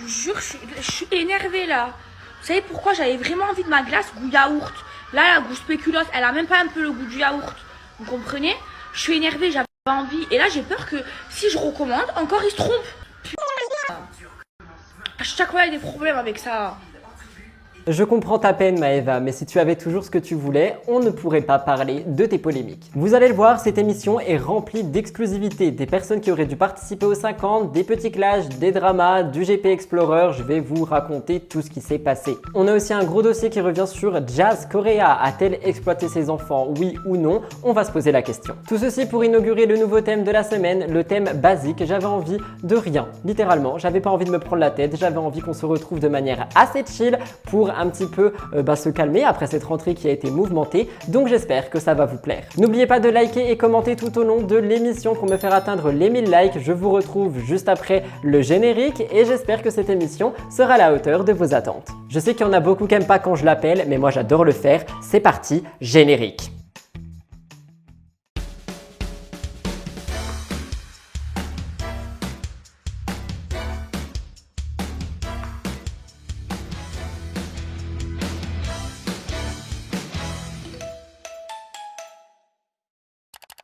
vous jure, je suis énervée là. Vous savez pourquoi? J'avais vraiment envie de ma glace goût yaourt. Là, la goût spéculoos, elle a même pas un peu le goût du yaourt. Vous comprenez? Je suis énervée, j'avais pas envie. Et là, j'ai peur que si je recommande, encore il se trompe. Putain. À chaque fois, il y a des problèmes avec ça. Je comprends ta peine Maëva, mais si tu avais toujours ce que tu voulais, on ne pourrait pas parler de tes polémiques. Vous allez le voir, cette émission est remplie d'exclusivité, des personnes qui auraient dû participer aux 50, des petits clashs, des dramas, du GP Explorer, je vais vous raconter tout ce qui s'est passé. On a aussi un gros dossier qui revient sur Jazz Correa, a-t-elle exploité ses enfants, oui ou non? On va se poser la question. Tout ceci pour inaugurer le nouveau thème de la semaine, le thème basique, j'avais envie de rien, littéralement, j'avais pas envie de me prendre la tête, j'avais envie qu'on se retrouve de manière assez chill pour un petit peu se calmer après cette rentrée qui a été mouvementée, donc j'espère que ça va vous plaire. N'oubliez pas de liker et commenter tout au long de l'émission pour me faire atteindre les 1000 likes, je vous retrouve juste après le générique et j'espère que cette émission sera à la hauteur de vos attentes. Je sais qu'il y en a beaucoup qui n'aiment pas quand je l'appelle, mais moi j'adore le faire, c'est parti, générique.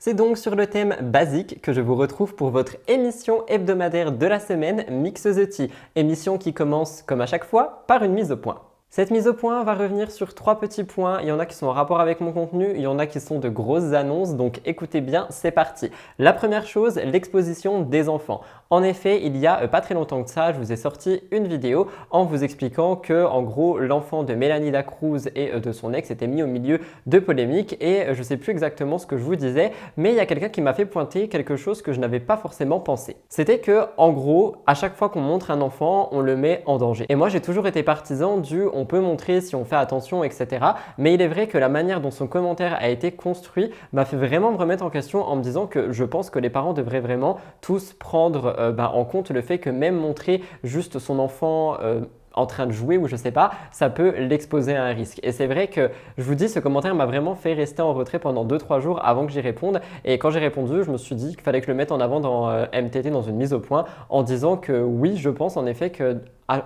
C'est donc sur le thème basique que je vous retrouve pour votre émission hebdomadaire de la semaine Mix the Tea, émission qui commence comme à chaque fois par une mise au point. Cette mise au point va revenir sur 3 petits points, il y en a qui sont en rapport avec mon contenu, il y en a qui sont de grosses annonces, donc écoutez bien, c'est parti. La première chose, l'exposition des enfants. En effet, il y a pas très longtemps que ça, je vous ai sorti une vidéo en vous expliquant que, en gros, l'enfant de Mélanie Dacruz et de son ex était mis au milieu de polémiques et je ne sais plus exactement ce que je vous disais, mais il y a quelqu'un qui m'a fait pointer quelque chose que je n'avais pas forcément pensé. C'était que, en gros, à chaque fois qu'on montre un enfant, on le met en danger. Et moi, j'ai toujours été partisan du on peut montrer si on fait attention, etc. Mais il est vrai que la manière dont son commentaire a été construit m'a fait vraiment me remettre en question en me disant que je pense que les parents devraient vraiment tous prendre en compte le fait que même montrer juste son enfant en train de jouer ou je sais pas, ça peut l'exposer à un risque. Et c'est vrai que je vous dis, ce commentaire m'a vraiment fait rester en retrait pendant 2-3 jours avant que j'y réponde. Et quand j'ai répondu, je me suis dit qu'il fallait que je le mette en avant dans MTT, dans une mise au point, en disant que oui, je pense en effet que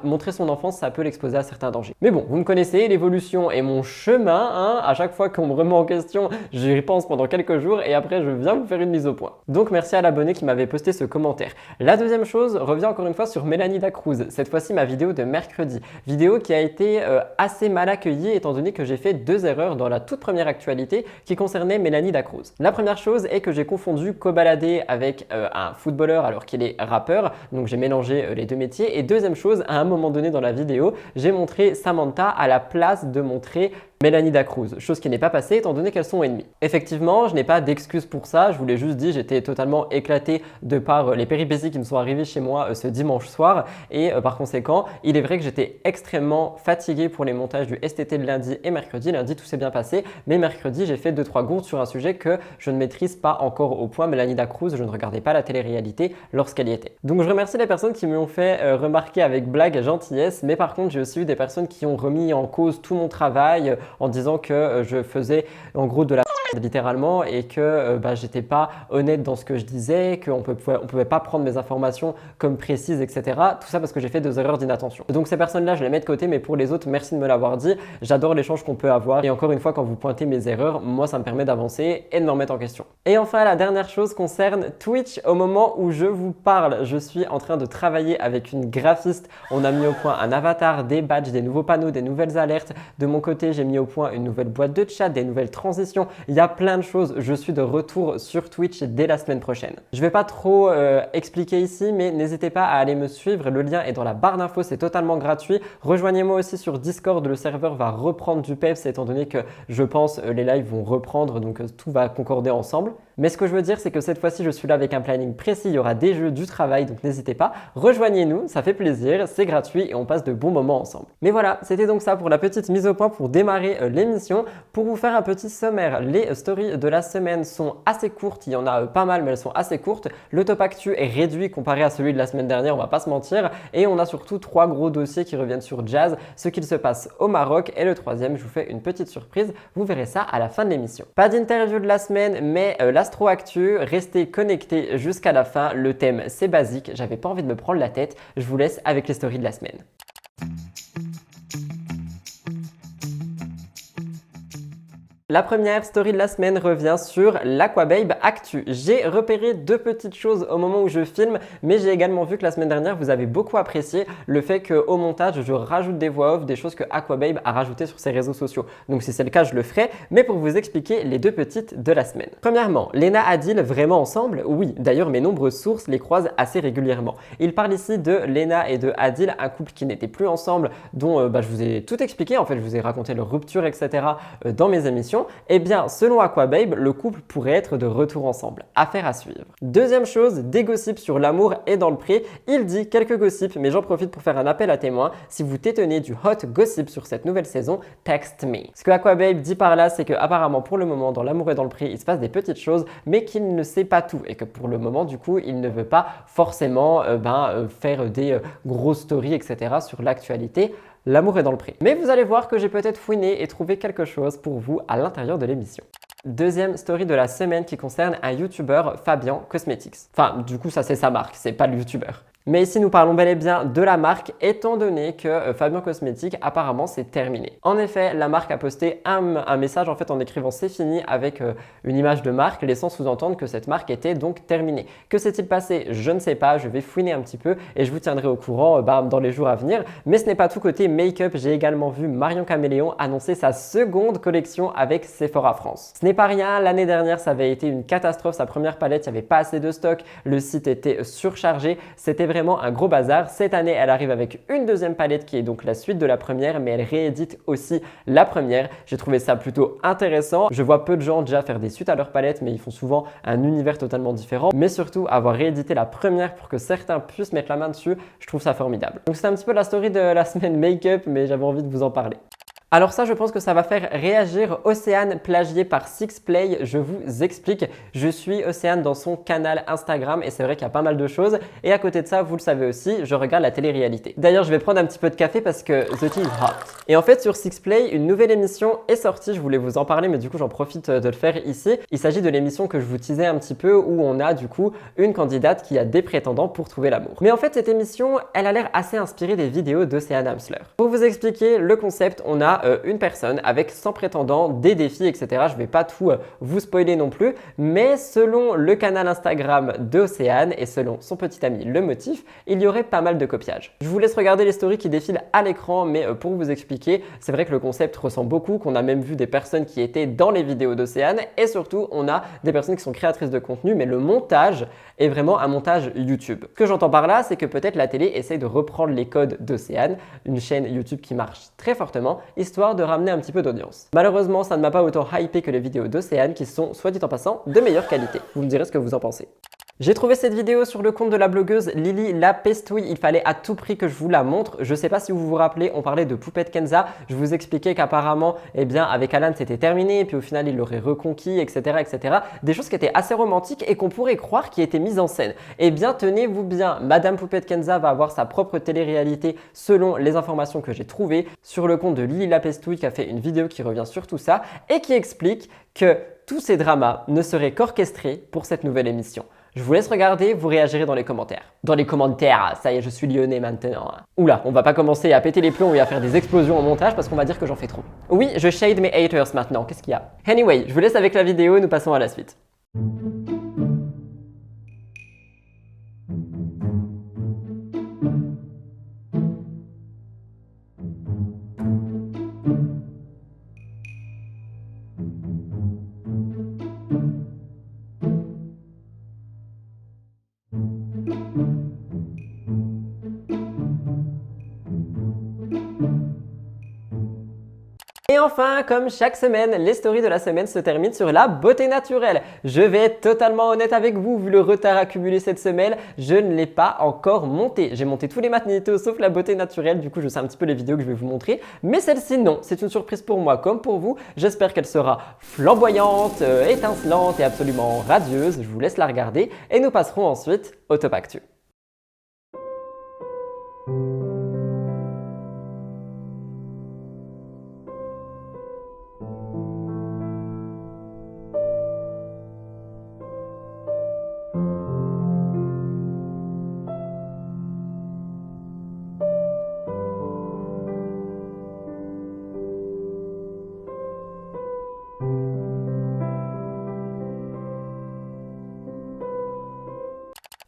montrer son enfance, ça peut l'exposer à certains dangers. Mais bon, vous me connaissez, l'évolution est mon chemin. Hein. À chaque fois qu'on me remet en question, j'y pense pendant quelques jours et après, je viens vous faire une mise au point. Donc, merci à l'abonné qui m'avait posté ce commentaire. La deuxième chose revient encore une fois sur Mélanie Dacruz. Cette fois-ci, ma vidéo de mercredi. Vidéo qui a été assez mal accueillie étant donné que j'ai fait 2 erreurs dans la toute première actualité qui concernait Mélanie Dacruz. La première chose est que j'ai confondu Kobalade avec un footballeur alors qu'il est rappeur. Donc, j'ai mélangé les deux métiers. Et deuxième chose, à un moment donné dans la vidéo, j'ai montré Samantha à la place de montrer Mélanie Dacruz, chose qui n'est pas passée étant donné qu'elles sont ennemies. Effectivement, je n'ai pas d'excuse pour ça, je vous l'ai juste dit, j'étais totalement éclaté de par les péripéties qui me sont arrivées chez moi ce dimanche soir et par conséquent, il est vrai que j'étais extrêmement fatigué pour les montages du STT de lundi et mercredi. Lundi, tout s'est bien passé, mais mercredi, j'ai fait 2-3 gourdes sur un sujet que je ne maîtrise pas encore au point. Mélanie Dacruz, je ne regardais pas la télé-réalité lorsqu'elle y était. Donc, je remercie les personnes qui m'ont fait remarquer avec blague et gentillesse, mais par contre, j'ai aussi eu des personnes qui ont remis en cause tout mon travail, en disant que je faisais en gros de la littéralement et que j'étais pas honnête dans ce que je disais, qu'on pouvait pas prendre mes informations comme précises, etc. Tout ça parce que j'ai fait 2 erreurs d'inattention. Donc ces personnes-là, je les mets de côté, mais pour les autres, merci de me l'avoir dit. J'adore l'échange qu'on peut avoir et encore une fois, quand vous pointez mes erreurs, moi, ça me permet d'avancer et de me remettre en question. Et enfin, la dernière chose concerne Twitch. Au moment où je vous parle, je suis en train de travailler avec une graphiste. On a mis au point un avatar, des badges, des nouveaux panneaux, des nouvelles alertes. De mon côté, j'ai mis au point une nouvelle boîte de chat, des nouvelles transitions. Il y a plein de choses. Je suis de retour sur Twitch dès la semaine prochaine. Je vais pas trop expliquer ici, mais n'hésitez pas à aller me suivre. Le lien est dans la barre d'infos, c'est totalement gratuit. Rejoignez-moi aussi sur Discord. Le serveur va reprendre du peps étant donné que je pense les lives vont reprendre, donc tout va concorder ensemble. Mais ce que je veux dire, c'est que cette fois-ci, je suis là avec un planning précis. Il y aura des jeux, du travail, donc n'hésitez pas. Rejoignez-nous, ça fait plaisir, c'est gratuit et on passe de bons moments ensemble. Mais voilà, c'était donc ça pour la petite mise au point pour démarrer l'émission. Pour vous faire un petit sommaire, les stories de la semaine sont assez courtes. Il y en a pas mal, mais elles sont assez courtes. Le top actu est réduit comparé à celui de la semaine dernière, on va pas se mentir. Et on a surtout 3 gros dossiers qui reviennent sur Jazz, ce qu'il se passe au Maroc. Et le troisième, je vous fais une petite surprise. Vous verrez ça à la fin de l'émission. Pas d'interview de la semaine, mais la l'Astro Actu. Restez connectés jusqu'à la fin. Le thème, c'est basique. J'avais pas envie de me prendre la tête. Je vous laisse avec les stories de la semaine. La première story de la semaine revient sur l'Aquababe Actu. J'ai repéré deux petites choses au moment où je filme, mais j'ai également vu que la semaine dernière, vous avez beaucoup apprécié le fait qu'au montage, je rajoute des voix off, des choses que Aquababe a rajoutées sur ses réseaux sociaux. Donc si c'est le cas, je le ferai, mais pour vous expliquer les deux petites de la semaine. Premièrement, Lena Adil vraiment ensemble? Oui, d'ailleurs mes nombreuses sources les croisent assez régulièrement. Il parle ici de Lena et de Adil, un couple qui n'était plus ensemble, dont je vous ai tout expliqué, en fait je vous ai raconté leur rupture, etc. Dans mes émissions. Eh bien, selon Aquababe, le couple pourrait être de retour ensemble. Affaire à suivre. Deuxième chose, des gossips sur l'amour et dans le pré. Il dit quelques gossips, mais j'en profite pour faire un appel à témoins. Si vous tétonnez du hot gossip sur cette nouvelle saison, text me. Ce que Aquababe dit par là, c'est que apparemment pour le moment, dans l'amour et dans le pré, il se passe des petites choses, mais qu'il ne sait pas tout et que pour le moment, du coup, il ne veut pas forcément faire des grosses stories, etc. sur l'actualité. L'amour est dans le pré. Mais vous allez voir que j'ai peut-être fouiné et trouvé quelque chose pour vous à l'intérieur de l'émission. Deuxième story de la semaine qui concerne un YouTuber, Fabien Cosmetics. Enfin, du coup, ça c'est sa marque, c'est pas le YouTuber. Mais ici, nous parlons bel et bien de la marque, étant donné que Fabien Cosmetics, apparemment, c'est terminé. En effet, la marque a posté un message en fait en écrivant c'est fini avec une image de marque, laissant sous-entendre que cette marque était donc terminée. Que s'est-il passé? Je ne sais pas, je vais fouiner un petit peu et je vous tiendrai au courant dans les jours à venir. Mais ce n'est pas tout côté make-up, j'ai également vu Marion Caméléon annoncer sa seconde collection avec Sephora France. Ce n'est pas rien, l'année dernière, ça avait été une catastrophe, sa première palette, il n'y avait pas assez de stock, le site était surchargé, c'était vraiment un gros bazar. Cette année, elle arrive avec une deuxième palette qui est donc la suite de la première, mais elle réédite aussi la première. J'ai trouvé ça plutôt intéressant. Je vois peu de gens déjà faire des suites à leur palette, mais ils font souvent un univers totalement différent. Mais surtout, avoir réédité la première pour que certains puissent mettre la main dessus, je trouve ça formidable. Donc c'est un petit peu la story de la semaine make-up, mais j'avais envie de vous en parler. Alors ça, je pense que ça va faire réagir Océane, plagié par Sixplay. Je vous explique. Je suis Océane dans son canal Instagram et c'est vrai qu'il y a pas mal de choses. Et à côté de ça, vous le savez aussi, je regarde la télé-réalité. D'ailleurs, je vais prendre un petit peu de café parce que the tea is hot. Et en fait, sur Sixplay, une nouvelle émission est sortie. Je voulais vous en parler, mais du coup, j'en profite de le faire ici. Il s'agit de l'émission que je vous teasais un petit peu où on a du coup une candidate qui a des prétendants pour trouver l'amour. Mais en fait, cette émission, elle a l'air assez inspirée des vidéos d'Océane Hamsler. Pour vous expliquer le concept, on a une personne avec 100 prétendants, des défis, etc. Je ne vais pas tout vous spoiler non plus, mais selon le canal Instagram d'Océane et selon son petit ami Le Motif, il y aurait pas mal de copiage. Je vous laisse regarder les stories qui défilent à l'écran, mais pour vous expliquer, c'est vrai que le concept ressemble beaucoup, qu'on a même vu des personnes qui étaient dans les vidéos d'Océane et surtout, on a des personnes qui sont créatrices de contenu, mais le montage est vraiment un montage YouTube. Ce que j'entends par là, c'est que peut-être la télé essaye de reprendre les codes d'Océane, une chaîne YouTube qui marche très fortement, histoire de ramener un petit peu d'audience. Malheureusement, ça ne m'a pas autant hypé que les vidéos d'Océane qui sont, soit dit en passant, de meilleure qualité. Vous me direz ce que vous en pensez. J'ai trouvé cette vidéo sur le compte de la blogueuse Lily La Pestouille. Il fallait à tout prix que je vous la montre. Je sais pas si vous vous rappelez, on parlait de Poupette Kenza. Je vous expliquais qu'apparemment, avec Alan, c'était terminé. Et puis au final, il l'aurait reconquis, etc., etc. Des choses qui étaient assez romantiques et qu'on pourrait croire qui étaient mises en scène. Eh bien, tenez-vous bien, Madame Poupette Kenza va avoir sa propre télé-réalité selon les informations que j'ai trouvées sur le compte de Lily La Pestouille qui a fait une vidéo qui revient sur tout ça et qui explique que tous ces dramas ne seraient qu'orchestrés pour cette nouvelle émission. Je vous laisse regarder, vous réagirez dans les commentaires. Dans les commentaires, ça y est, je suis lyonnais maintenant. Oula, on va pas commencer à péter les plombs et à faire des explosions au montage parce qu'on va dire que j'en fais trop. Oui, je shade mes haters maintenant, qu'est-ce qu'il y a? Anyway, je vous laisse avec la vidéo, nous passons à la suite. Et enfin, comme chaque semaine, les stories de la semaine se terminent sur la beauté naturelle. Je vais être totalement honnête avec vous, vu le retard accumulé cette semaine, je ne l'ai pas encore monté. J'ai monté tous les Matinitos sauf la beauté naturelle, du coup je sais un petit peu les vidéos que je vais vous montrer. Mais celle-ci non, c'est une surprise pour moi comme pour vous. J'espère qu'elle sera flamboyante, étincelante et absolument radieuse. Je vous laisse la regarder et nous passerons ensuite au Top Actu.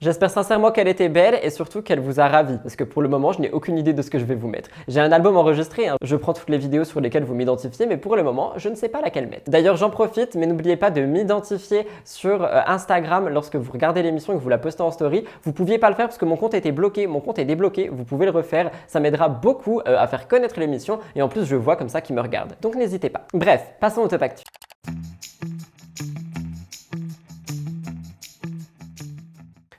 J'espère sincèrement qu'elle était belle et surtout qu'elle vous a ravi parce que pour le moment, je n'ai aucune idée de ce que je vais vous mettre. J'ai un album enregistré, hein. Je prends toutes les vidéos sur lesquelles vous m'identifiez, mais pour le moment, je ne sais pas laquelle mettre. D'ailleurs, j'en profite, mais n'oubliez pas de m'identifier sur Instagram lorsque vous regardez l'émission et que vous la postez en story. Vous pouviez pas le faire parce que mon compte était bloqué, mon compte est débloqué, vous pouvez le refaire. Ça m'aidera beaucoup à faire connaître l'émission et en plus, je vois comme ça qui me regarde. Donc n'hésitez pas. Bref, passons au top actu.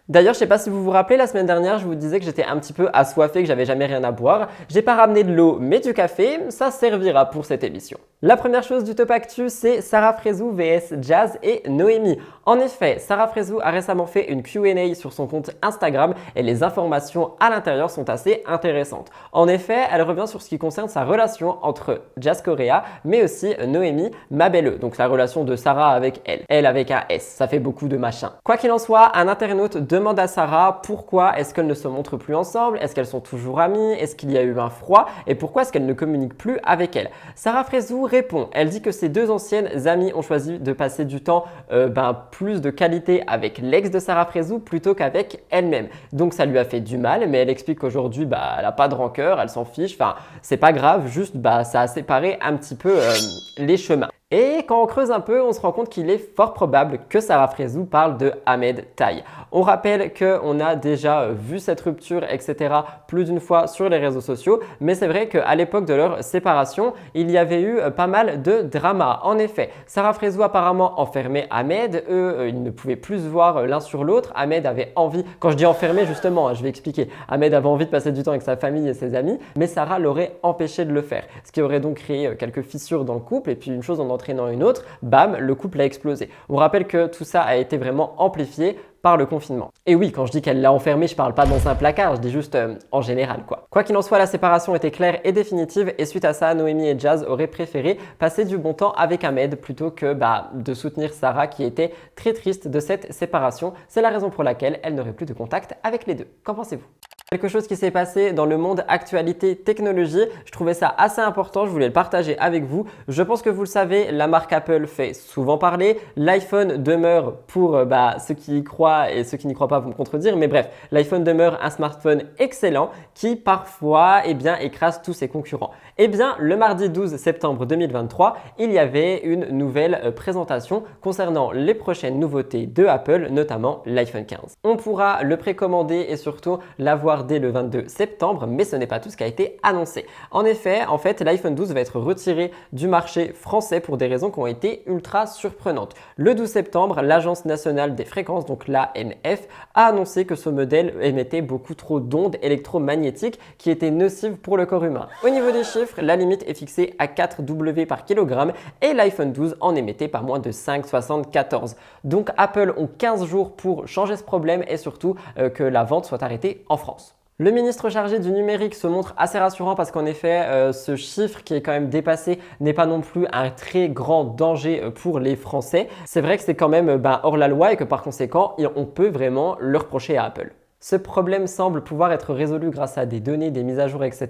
D'ailleurs, je sais pas si vous vous rappelez, la semaine dernière, je vous disais que j'étais un petit peu assoiffé, que j'avais jamais rien à boire. J'ai pas ramené de l'eau, mais du café, ça servira pour cette émission. La première chose du top actu, c'est Sarah Frézou vs Jazz et Noémie. En effet, Sarah Frézou a récemment fait une Q&A sur son compte Instagram et les informations à l'intérieur sont assez intéressantes. En effet, elle revient sur ce qui concerne sa relation entre Jazz Correa, mais aussi Noémie Mabelle, donc la relation de Sarah avec elle avec un S, ça fait beaucoup de machin. Quoi qu'il en soit, un internaute demande à Sarah pourquoi est-ce qu'elles ne se montrent plus ensemble, est-ce qu'elles sont toujours amies, est-ce qu'il y a eu un froid et pourquoi est-ce qu'elles ne communiquent plus avec elle. Sarah Frézou répond, elle dit que ses deux anciennes amies ont choisi de passer du temps plus de qualité avec l'ex de Sarah Frézou plutôt qu'avec elle-même. Donc ça lui a fait du mal, mais elle explique qu'aujourd'hui elle n'a pas de rancœur, elle s'en fiche, enfin c'est pas grave, juste ça a séparé un petit peu les chemins. Et quand on creuse un peu, on se rend compte qu'il est fort probable que Sarah Frézou parle de Ahmed Taï. On rappelle qu'on a déjà vu cette rupture, etc. plus d'une fois sur les réseaux sociaux, mais c'est vrai qu'à l'époque de leur séparation, il y avait eu pas mal de drama. En effet, Sarah Frézou apparemment enfermait Ahmed, eux, ils ne pouvaient plus se voir l'un sur l'autre. Ahmed avait envie, quand je dis enfermé justement, je vais expliquer, Ahmed avait envie de passer du temps avec sa famille et ses amis, mais Sarah l'aurait empêché de le faire, ce qui aurait donc créé quelques fissures dans le couple et puis une chose en entraînant une autre, bam, le couple a explosé. On rappelle que tout ça a été vraiment amplifié par le confinement. Et oui, quand je dis qu'elle l'a enfermé, je parle pas dans un placard, je dis juste en général quoi. Quoi qu'il en soit, la séparation était claire et définitive et suite à ça, Noémie et Jazz auraient préféré passer du bon temps avec Ahmed plutôt que de soutenir Sarah qui était très triste de cette séparation. C'est la raison pour laquelle elle n'aurait plus de contact avec les deux. Qu'en pensez-vous ? Quelque chose qui s'est passé dans le monde actualité technologie, je trouvais ça assez important, je voulais le partager avec vous. Je pense que vous le savez, la marque Apple fait souvent parler. L'iPhone demeure pour ceux qui y croient et ceux qui n'y croient pas vont me contredire, mais bref, l'iPhone demeure un smartphone excellent qui parfois écrase tous ses concurrents. Eh bien, le mardi 12 septembre 2023, il y avait une nouvelle présentation concernant les prochaines nouveautés de Apple, notamment l'iPhone 15. On pourra le précommander et surtout l'avoir dès le 22 septembre, mais ce n'est pas tout ce qui a été annoncé. En effet, l'iPhone 12 va être retiré du marché français pour des raisons qui ont été ultra surprenantes. Le 12 septembre, l'Agence nationale des fréquences, donc l'ANF, a annoncé que ce modèle émettait beaucoup trop d'ondes électromagnétiques qui étaient nocives pour le corps humain. Au niveau des chiffres, la limite est fixée à 4 W par kilogramme et l'iPhone 12 en émettait pas moins de 5,74. Donc Apple ont 15 jours pour changer ce problème et surtout que la vente soit arrêtée en France. Le ministre chargé du numérique se montre assez rassurant parce qu'en effet, ce chiffre qui est quand même dépassé n'est pas non plus un très grand danger pour les Français. C'est vrai que c'est quand même hors la loi et que par conséquent, on peut vraiment le reprocher à Apple. Ce problème semble pouvoir être résolu grâce à des données, des mises à jour, etc.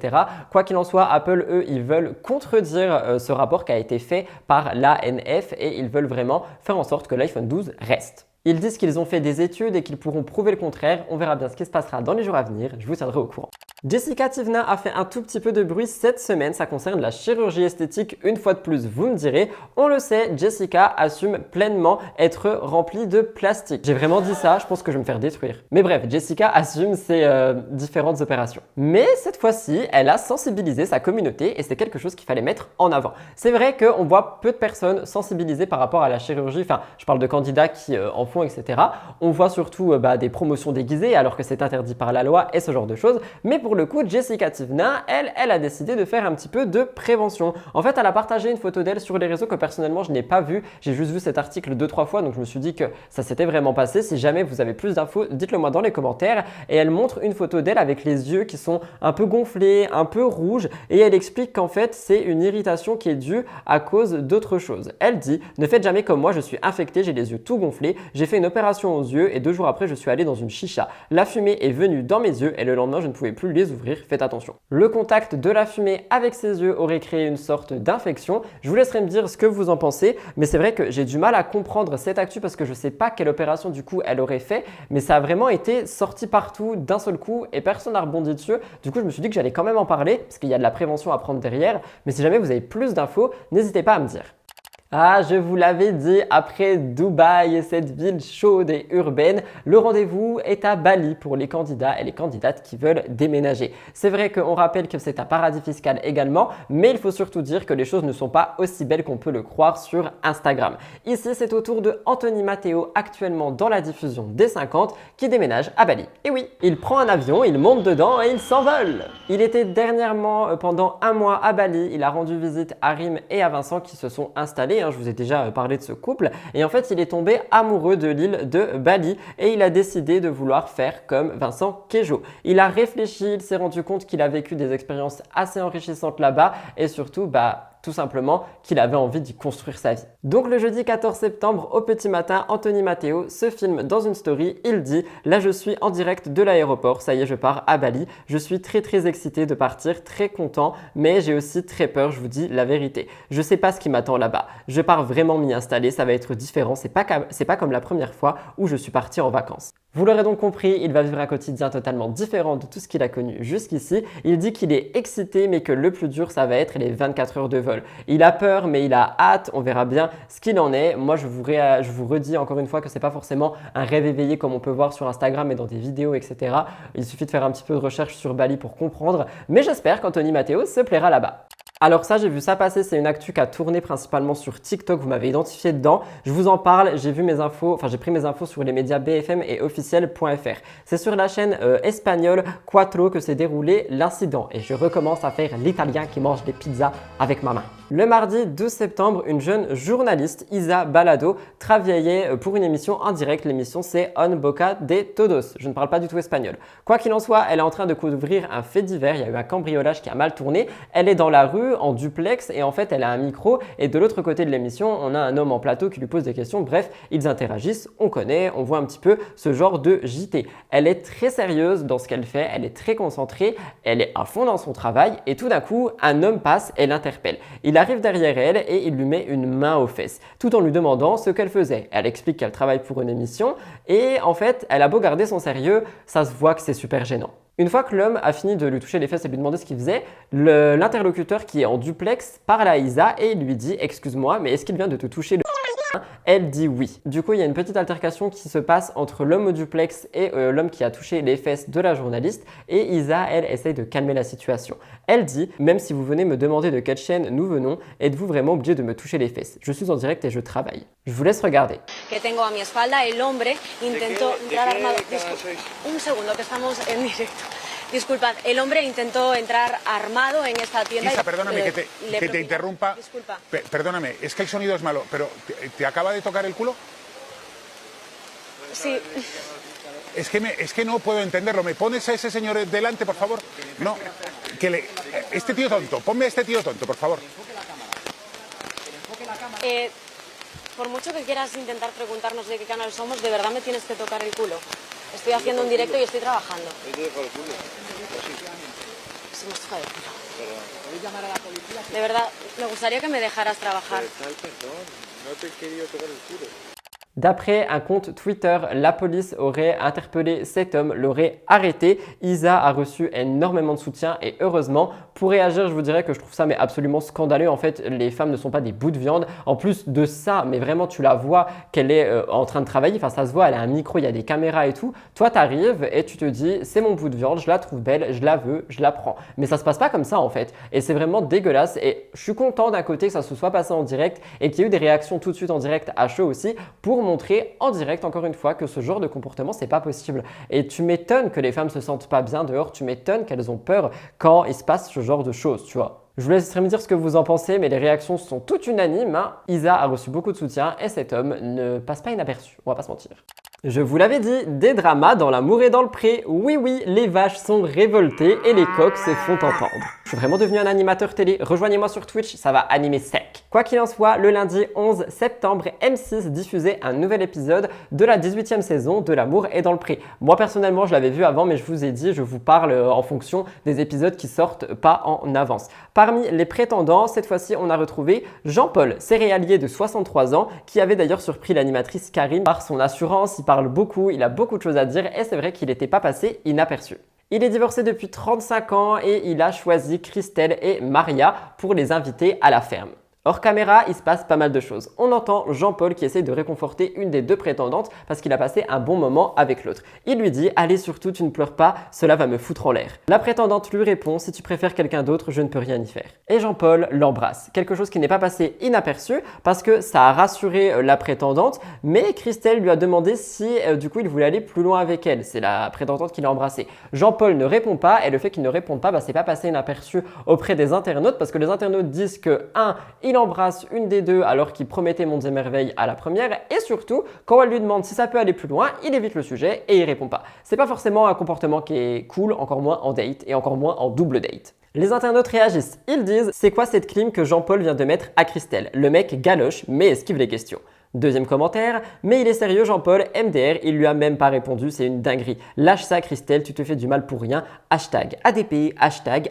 Quoi qu'il en soit, Apple, eux, ils veulent contredire ce rapport qui a été fait par l'ANF et ils veulent vraiment faire en sorte que l'iPhone 12 reste. Ils disent qu'ils ont fait des études et qu'ils pourront prouver le contraire. On verra bien ce qui se passera dans les jours à venir. Je vous tiendrai au courant. Jessica Tivna a fait un tout petit peu de bruit cette semaine. Ça concerne la chirurgie esthétique. Une fois de plus, vous me direz, on le sait, Jessica assume pleinement être remplie de plastique. J'ai vraiment dit ça, je pense que je vais me faire détruire. Mais bref, Jessica assume ses différentes opérations. Mais cette fois-ci, elle a sensibilisé sa communauté et c'est quelque chose qu'il fallait mettre en avant. C'est vrai qu'on voit peu de personnes sensibilisées par rapport à la chirurgie. Enfin, je parle de candidats qui en font, etc. On voit surtout des promotions déguisées alors que c'est interdit par la loi et ce genre de choses. Mais pour le coup, Jessica Tivna, elle a décidé de faire un petit peu de prévention. En fait, elle a partagé une photo d'elle sur les réseaux que personnellement, je n'ai pas vue. J'ai juste vu cet article 2-3 fois, donc je me suis dit que ça s'était vraiment passé. Si jamais vous avez plus d'infos, dites-le moi dans les commentaires. Et elle montre une photo d'elle avec les yeux qui sont un peu gonflés, un peu rouges. Et elle explique qu'en fait, c'est une irritation qui est due à cause d'autre chose. Elle dit « Ne faites jamais comme moi, je suis infectée, j'ai les yeux tout gonflés. J'ai fait une opération aux yeux et 2 jours après, je suis allée dans une chicha. La fumée est venue dans mes yeux et le lendemain, je ne pouvais plus les les ouvrir, faites attention. Le contact de la fumée avec ses yeux aurait créé une sorte d'infection. Je vous laisserai me dire ce que vous en pensez, mais c'est vrai que j'ai du mal à comprendre cette actu parce que je ne sais pas quelle opération du coup elle aurait fait, mais ça a vraiment été sorti partout d'un seul coup et personne n'a rebondi dessus. Du coup, je me suis dit que j'allais quand même en parler parce qu'il y a de la prévention à prendre derrière, mais si jamais vous avez plus d'infos, n'hésitez pas à me dire. Ah, je vous l'avais dit, après Dubaï et cette ville chaude et urbaine, le rendez-vous est à Bali pour les candidats et les candidates qui veulent déménager. C'est vrai qu'on rappelle que c'est un paradis fiscal également, mais il faut surtout dire que les choses ne sont pas aussi belles qu'on peut le croire sur Instagram. Ici, c'est au tour de Anthony Matteo, actuellement dans la diffusion des 50, qui déménage à Bali. Et oui, il prend un avion, il monte dedans et il s'envole. Il était dernièrement pendant un mois à Bali, il a rendu visite à Rim et à Vincent qui se sont installés. Je vous ai déjà parlé de ce couple et en fait il est tombé amoureux de l'île de Bali et il a décidé de vouloir faire comme Vincent Queijo. Il a réfléchi, il s'est rendu compte qu'il a vécu des expériences assez enrichissantes là-bas et surtout tout simplement qu'il avait envie d'y construire sa vie. Donc le jeudi 14 septembre au petit matin, Anthony Matteo se filme dans une story, il dit « Là je suis en direct de l'aéroport, ça y est je pars à Bali, je suis très excité de partir, très content, mais j'ai aussi très peur, je vous dis la vérité. Je sais pas ce qui m'attend là-bas, je pars vraiment m'y installer, ça va être différent, c'est pas comme la première fois où je suis parti en vacances. » Vous l'aurez donc compris, il va vivre un quotidien totalement différent de tout ce qu'il a connu jusqu'ici. Il dit qu'il est excité mais que le plus dur ça va être les 24 heures de vol. Il a peur mais il a hâte, on verra bien ce qu'il en est. Moi je vous redis encore une fois que c'est pas forcément un rêve éveillé comme on peut voir sur Instagram et dans des vidéos etc. Il suffit de faire un petit peu de recherche sur Bali pour comprendre. Mais j'espère qu'Anthony Matteo se plaira là-bas. Alors ça, j'ai vu ça passer, c'est une actu qui a tourné principalement sur TikTok, vous m'avez identifié dedans. Je vous en parle, j'ai pris mes infos sur les médias BFM et officiel.fr. C'est sur la chaîne espagnole Cuatro que s'est déroulé l'incident et je recommence à faire l'italien qui mange des pizzas avec ma main. Le mardi 12 septembre, une jeune journaliste, Isa Balado, travaillait pour une émission en direct. L'émission, c'est On Boca de Todos. Je ne parle pas du tout espagnol. Quoi qu'il en soit, elle est en train de couvrir un fait divers. Il y a eu un cambriolage qui a mal tourné. Elle est dans la rue, en duplex, et en fait, elle a un micro. Et de l'autre côté de l'émission, on a un homme en plateau qui lui pose des questions. Bref, ils interagissent, on connaît, on voit un petit peu ce genre de JT. Elle est très sérieuse dans ce qu'elle fait, elle est très concentrée, elle est à fond dans son travail. Et tout d'un coup, un homme passe et l'interpelle. Il arrive derrière elle et il lui met une main aux fesses, tout en lui demandant ce qu'elle faisait. Elle explique qu'elle travaille pour une émission et en fait, elle a beau garder son sérieux, ça se voit que c'est super gênant. Une fois que l'homme a fini de lui toucher les fesses et lui demander ce qu'il faisait, l'interlocuteur qui est en duplex parle à Isa et lui dit « Excuse-moi, mais est-ce qu'il vient de te toucher le... » Elle dit oui. Du coup, il y a une petite altercation qui se passe entre l'homme au duplex et l'homme qui a touché les fesses de la journaliste et Isa, elle, essaye de calmer la situation. Elle dit « Même si vous venez me demander de quelle chaîne nous venons, êtes-vous vraiment obligé de me toucher les fesses? Je suis en direct et je travaille. » Je vous laisse regarder. Que tengo a mi espalda, el hombre intentó entrar armado. Un segundo, que estamos en directo. Disculpad, el hombre intentó entrar armado en esta tienda. Isa, perdóname que te interrumpa. Disculpa. Perdóname, es que el sonido es malo, pero ¿te acaba de tocar el culo? Sí. Es que no puedo entenderlo. ¿Me pones a ese señor delante, por favor? No, este tío tonto, ponme a este tío tonto, por favor. Por mucho que quieras intentar preguntarnos de qué canal somos, de verdad me tienes que tocar el culo. Estoy haciendo un directo y estoy trabajando. Se me toca el culo. De verdad, me gustaría que me dejaras trabajar. No te he querido tocar el culo. D'après un compte Twitter, la police aurait interpellé cet homme, l'aurait arrêté. Isa a reçu énormément de soutien et heureusement, pour réagir, je vous dirais que je trouve ça mais absolument scandaleux. En fait, les femmes ne sont pas des bouts de viande. En plus de ça, mais vraiment tu la vois qu'elle est en train de travailler. Enfin, ça se voit, elle a un micro, il y a des caméras et tout. Toi, tu arrives et tu te dis, c'est mon bout de viande, je la trouve belle, je la veux, je la prends. Mais ça se passe pas comme ça en fait. Et c'est vraiment dégueulasse. Et je suis content d'un côté que ça se soit passé en direct et qu'il y ait eu des réactions tout de suite en direct à chaud aussi pour montrer en direct encore une fois que ce genre de comportement c'est pas possible. Et tu m'étonnes que les femmes se sentent pas bien dehors, tu m'étonnes qu'elles ont peur quand il se passe ce genre de choses, tu vois. Je vous laisserai me dire ce que vous en pensez, mais les réactions sont toutes unanimes. Isa a reçu beaucoup de soutien et cet homme ne passe pas inaperçu, on va pas se mentir. Je vous l'avais dit, des dramas dans l'amour et dans le pré. Oui, oui, les vaches sont révoltées et les coqs se font entendre. Je suis vraiment devenu un animateur télé. Rejoignez-moi sur Twitch, ça va animer sec. Quoi qu'il en soit, le lundi 11 septembre, M6 diffusait un nouvel épisode de la 18e saison de l'amour et dans le pré. Moi, personnellement, je l'avais vu avant, mais je vous ai dit, je vous parle en fonction des épisodes qui sortent pas en avance. Parmi les prétendants, cette fois-ci, on a retrouvé Jean-Paul, céréalier de 63 ans, qui avait d'ailleurs surpris l'animatrice Karine par son assurance. Il parle beaucoup, il a beaucoup de choses à dire et c'est vrai qu'il n'était pas passé inaperçu. Il est divorcé depuis 35 ans et il a choisi Christelle et Maria pour les inviter à la ferme. Hors caméra, il se passe pas mal de choses. On entend Jean-Paul qui essaie de réconforter une des deux prétendantes parce qu'il a passé un bon moment avec l'autre. Il lui dit « Allez surtout, tu ne pleures pas, cela va me foutre en l'air ». La prétendante lui répond « Si tu préfères quelqu'un d'autre, je ne peux rien y faire ». Et Jean-Paul l'embrasse. Quelque chose qui n'est pas passé inaperçu parce que ça a rassuré la prétendante, mais Christelle lui a demandé si du coup il voulait aller plus loin avec elle. C'est la prétendante qui l'a embrassé. Jean-Paul ne répond pas et le fait qu'il ne réponde pas, c'est pas passé inaperçu auprès des internautes parce que les internautes disent que il embrasse une des deux alors qu'il promettait mondes et merveilles à la première et surtout, quand elle lui demande si ça peut aller plus loin, il évite le sujet et il répond pas. C'est pas forcément un comportement qui est cool, encore moins en date et encore moins en double date. Les internautes réagissent, ils disent « C'est quoi cette clim que Jean-Paul vient de mettre à Christelle ? Le mec galoche mais esquive les questions ». Deuxième commentaire, mais il est sérieux Jean-Paul, MDR, il lui a même pas répondu, c'est une dinguerie. Lâche ça Christelle, tu te fais du mal pour rien. #ADP,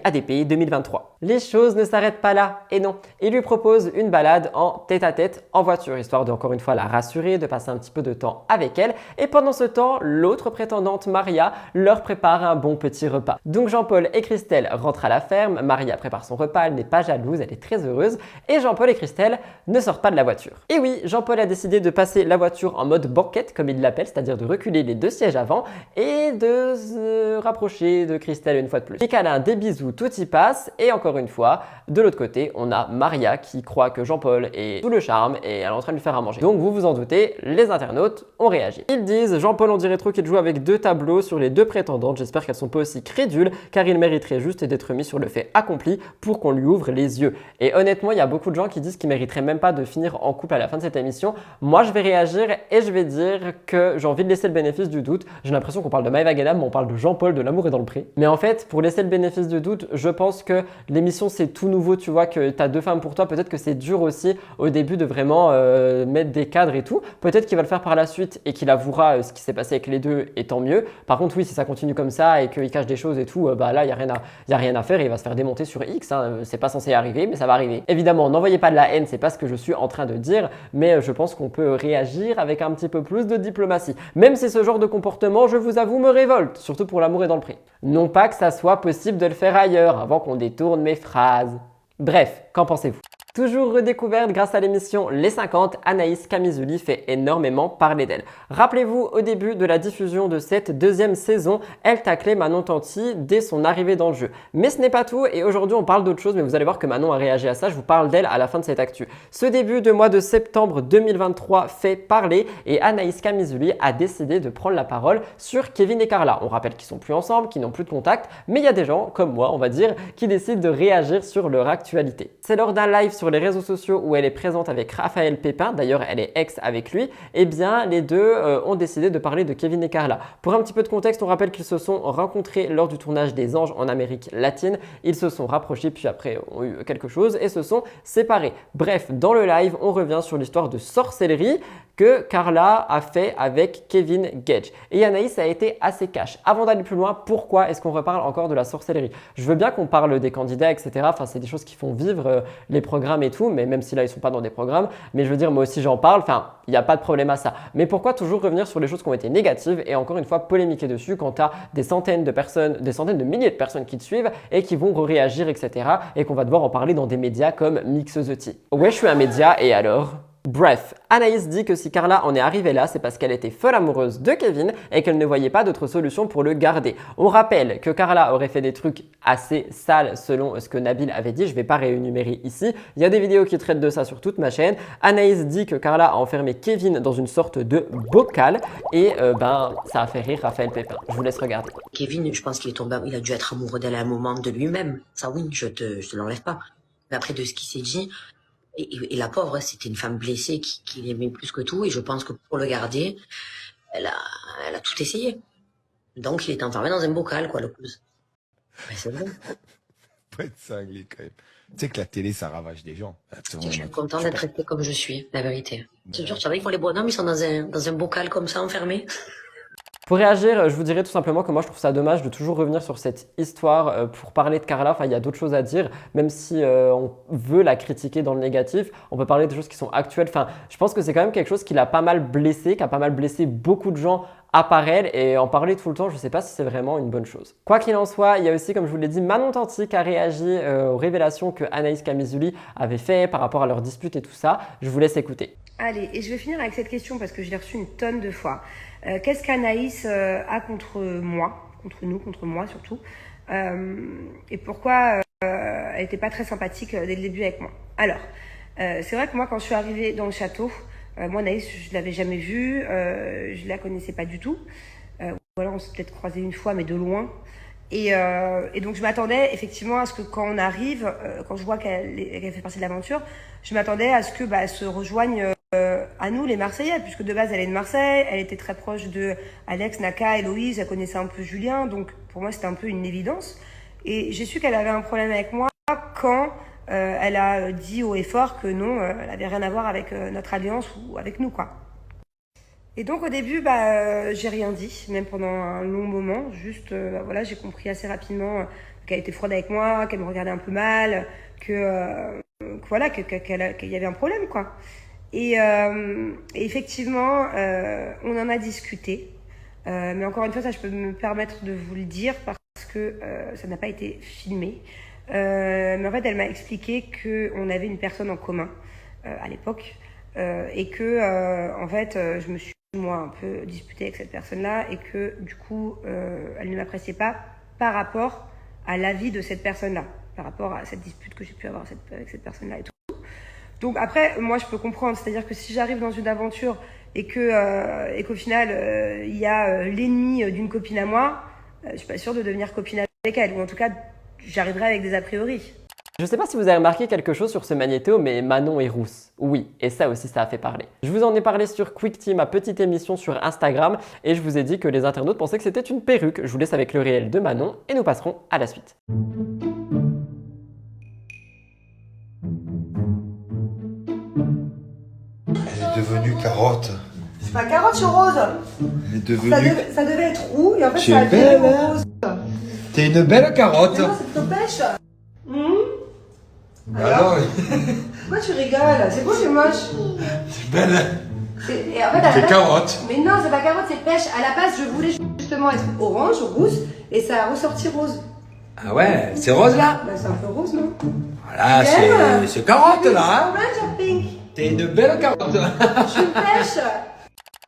#ADP 2023. Les choses ne s'arrêtent pas là, et non. Il lui propose une balade en tête-à-tête en voiture, histoire de encore une fois la rassurer, de passer un petit peu de temps avec elle. Et pendant ce temps, l'autre prétendante, Maria, leur prépare un bon petit repas. Donc Jean-Paul et Christelle rentrent à la ferme, Maria prépare son repas, elle n'est pas jalouse, elle est très heureuse. Et Jean-Paul et Christelle ne sortent pas de la voiture. Et oui, Jean-Paul a décidé de passer la voiture en mode banquette, comme il l'appelle, c'est-à-dire de reculer les deux sièges avant et de se rapprocher de Christelle une fois de plus. Des câlins, des bisous, tout y passe. Et encore une fois, de l'autre côté, on a Maria qui croit que Jean-Paul est sous le charme et elle est en train de lui faire à manger. Donc vous vous en doutez, les internautes ont réagi. Ils disent « Jean-Paul, on dirait trop qu'il joue avec deux tableaux sur les deux prétendantes. J'espère qu'elles sont pas aussi crédules car il mériterait juste d'être mis sur le fait accompli pour qu'on lui ouvre les yeux. » Et honnêtement, il y a beaucoup de gens qui disent qu'il mériterait même pas de finir en couple à la fin de cette émission. Moi, je vais réagir et je vais dire que j'ai envie de laisser le bénéfice du doute. J'ai l'impression qu'on parle de Maëva Guénam, mais on parle de Jean-Paul, de l'amour et dans le pré. Mais en fait, pour laisser le bénéfice du doute, je pense que l'émission, c'est tout nouveau. Tu vois que tu as deux femmes pour toi. Peut-être que c'est dur aussi au début de vraiment mettre des cadres et tout. Peut-être qu'il va le faire par la suite et qu'il avouera ce qui s'est passé avec les deux et tant mieux. Par contre, oui, si ça continue comme ça et qu'il cache des choses et tout, là, il n'y a rien à faire et il va se faire démonter sur X. C'est pas censé arriver, mais ça va arriver. Évidemment, n'envoyez pas de la haine, c'est pas ce que je suis en train de dire, mais je pense qu'on peut réagir avec un petit peu plus de diplomatie. Même si ce genre de comportement, je vous avoue, me révolte, surtout pour l'amour et dans le pré. Non pas que ça soit possible de le faire ailleurs, avant qu'on détourne mes phrases. Bref, qu'en pensez-vous ? Toujours redécouverte grâce à l'émission Les 50, Anaïs Camizuli fait énormément parler d'elle. Rappelez-vous, au début de la diffusion de cette deuxième saison, elle taclait Manon Tanti dès son arrivée dans le jeu. Mais ce n'est pas tout et aujourd'hui on parle d'autre chose, mais vous allez voir que Manon a réagi à ça, je vous parle d'elle à la fin de cette actu. Ce début de mois de septembre 2023 fait parler et Anaïs Camizuli a décidé de prendre la parole sur Kevin et Carla. On rappelle qu'ils sont plus ensemble, qu'ils n'ont plus de contact, mais il y a des gens, comme moi on va dire, qui décident de réagir sur leur actualité. C'est lors d'un live sur les réseaux sociaux où elle est présente avec Raphaël Pépin, d'ailleurs elle est ex avec lui, et bien les deux ont décidé de parler de Kevin et Carla. Pour un petit peu de contexte, on rappelle qu'ils se sont rencontrés lors du tournage des Anges en Amérique latine, ils se sont rapprochés puis après ont eu quelque chose et se sont séparés. Bref, dans le live, on revient sur l'histoire de sorcellerie que Carla a fait avec Kevin Gage. Et Anaïs a été assez cash. Avant d'aller plus loin, pourquoi est-ce qu'on reparle encore de la sorcellerie? Je veux bien qu'on parle des candidats, etc. Enfin, c'est des choses qui font vivre les programmes et tout, mais même si là, ils sont pas dans des programmes. Mais je veux dire, moi aussi, j'en parle. Enfin, il n'y a pas de problème à ça. Mais pourquoi toujours revenir sur les choses qui ont été négatives et encore une fois polémiquer dessus quand tu as des centaines de personnes, des centaines de milliers de personnes qui te suivent et qui vont réagir, etc. et qu'on va devoir en parler dans des médias comme Mix the Tea. Ouais, je suis un média et alors? Bref, Anaïs dit que si Carla en est arrivée là, c'est parce qu'elle était folle amoureuse de Kevin et qu'elle ne voyait pas d'autre solution pour le garder. On rappelle que Carla aurait fait des trucs assez sales selon ce que Nabil avait dit, je ne vais pas réénumérer ici. Il y a des vidéos qui traitent de ça sur toute ma chaîne. Anaïs dit que Carla a enfermé Kevin dans une sorte de bocal et ça a fait rire Raphaël Pépin. Je vous laisse regarder. Kevin, je pense qu'il est tombé, il a dû être amoureux d'elle à un moment de lui-même. Ça oui, je te l'enlève pas. Mais après de ce qui s'est dit, et la pauvre, c'était une femme blessée qui l'aimait plus que tout. Et je pense que pour le garder, Elle a, elle a tout essayé. Donc, il est enfermé dans un bocal, quoi, le cousin. Mais c'est bon. Pas être cinglé quand même. Tu sais que la télé, ça ravage des gens. Je suis content d'être restée comme je suis, la vérité. C'est dur, tu savais, ils font les bonhommes, ils sont dans un bocal comme ça, enfermés. Pour réagir, je vous dirais tout simplement que moi je trouve ça dommage de toujours revenir sur cette histoire pour parler de Carla. Enfin, il y a d'autres choses à dire, même si on veut la critiquer dans le négatif, on peut parler de choses qui sont actuelles. Enfin, je pense que c'est quand même quelque chose qui l'a pas mal blessé, qui a pas mal blessé beaucoup de gens à part elle, et en parler tout le temps, je ne sais pas si c'est vraiment une bonne chose. Quoi qu'il en soit, il y a aussi, comme je vous l'ai dit, Manon Tanti qui a réagi aux révélations que Anaïs Camizuli avait fait par rapport à leur dispute et tout ça. Je vous laisse écouter. Allez, et je vais finir avec cette question parce que je l'ai reçue une tonne de fois. Qu'est-ce qu'Anaïs a contre moi, contre nous, contre moi surtout, et pourquoi elle n'était pas très sympathique dès le début avec moi. Alors, c'est vrai que moi, quand je suis arrivée dans le château, moi, Anaïs, je l'avais jamais vue, je la connaissais pas du tout. Ou alors on s'est peut-être croisé une fois, mais de loin. Et donc je m'attendais effectivement à ce que quand on arrive, quand je vois qu'elle fait partie de l'aventure, je m'attendais à ce que elle se rejoigne à nous les Marseillais, puisque de base elle est de Marseille, elle était très proche de Alex, Naka, Héloïse, elle connaissait un peu Julien, donc pour moi c'était un peu une évidence. Et j'ai su qu'elle avait un problème avec moi quand elle a dit haut et fort que non, elle avait rien à voir avec notre alliance ou avec nous, quoi. Et donc au début, j'ai rien dit, même pendant un long moment. Juste, voilà, j'ai compris assez rapidement qu'elle était froide avec moi, qu'elle me regardait un peu mal, voilà, qu'il y avait un problème, quoi. Et effectivement, on en a discuté. Mais encore une fois, ça, je peux me permettre de vous le dire parce que ça n'a pas été filmé. Mais en fait, elle m'a expliqué qu'on avait une personne en commun à l'époque et que, en fait, je me suis moi un peu disputée avec cette personne-là et que du coup elle ne m'appréciait pas par rapport à l'avis de cette personne-là, par rapport à cette dispute que j'ai pu avoir avec cette personne-là et tout. Donc après, moi je peux comprendre, c'est-à-dire que si j'arrive dans une aventure et qu'au final il y a l'ennemi d'une copine à moi, je suis pas sûre de devenir copine avec elle, ou en tout cas j'arriverai avec des a priori. Je ne sais pas si vous avez remarqué quelque chose sur ce magnéto, mais Manon est rousse. Oui, et ça aussi, ça a fait parler. Je vous en ai parlé sur QuickTeam, ma petite émission sur Instagram, et je vous ai dit que les internautes pensaient que c'était une perruque. Je vous laisse avec le réel de Manon, et nous passerons à la suite. Elle est devenue carotte. C'est pas carotte, c'est rose. Elle est devenue... Ça devait être roux et en fait Tu ça a es belle, devenu hein. rose. T'es une belle carotte. Mais non, c'est plutôt pêche. Alors, Pourquoi tu rigoles? C'est beau, c'est moche. c'est belle. Et en fait, à la T'es base- carotte. Mais non, c'est pas carotte, c'est pêche. À la base, je voulais justement être orange, rousse, et ça a ressorti rose. Ah ouais, c'est rose là. C'est un peu rose, non? Voilà, J'aime. c'est carotte là. Orange or pink? T'es une belle carotte. Je suis une pêche.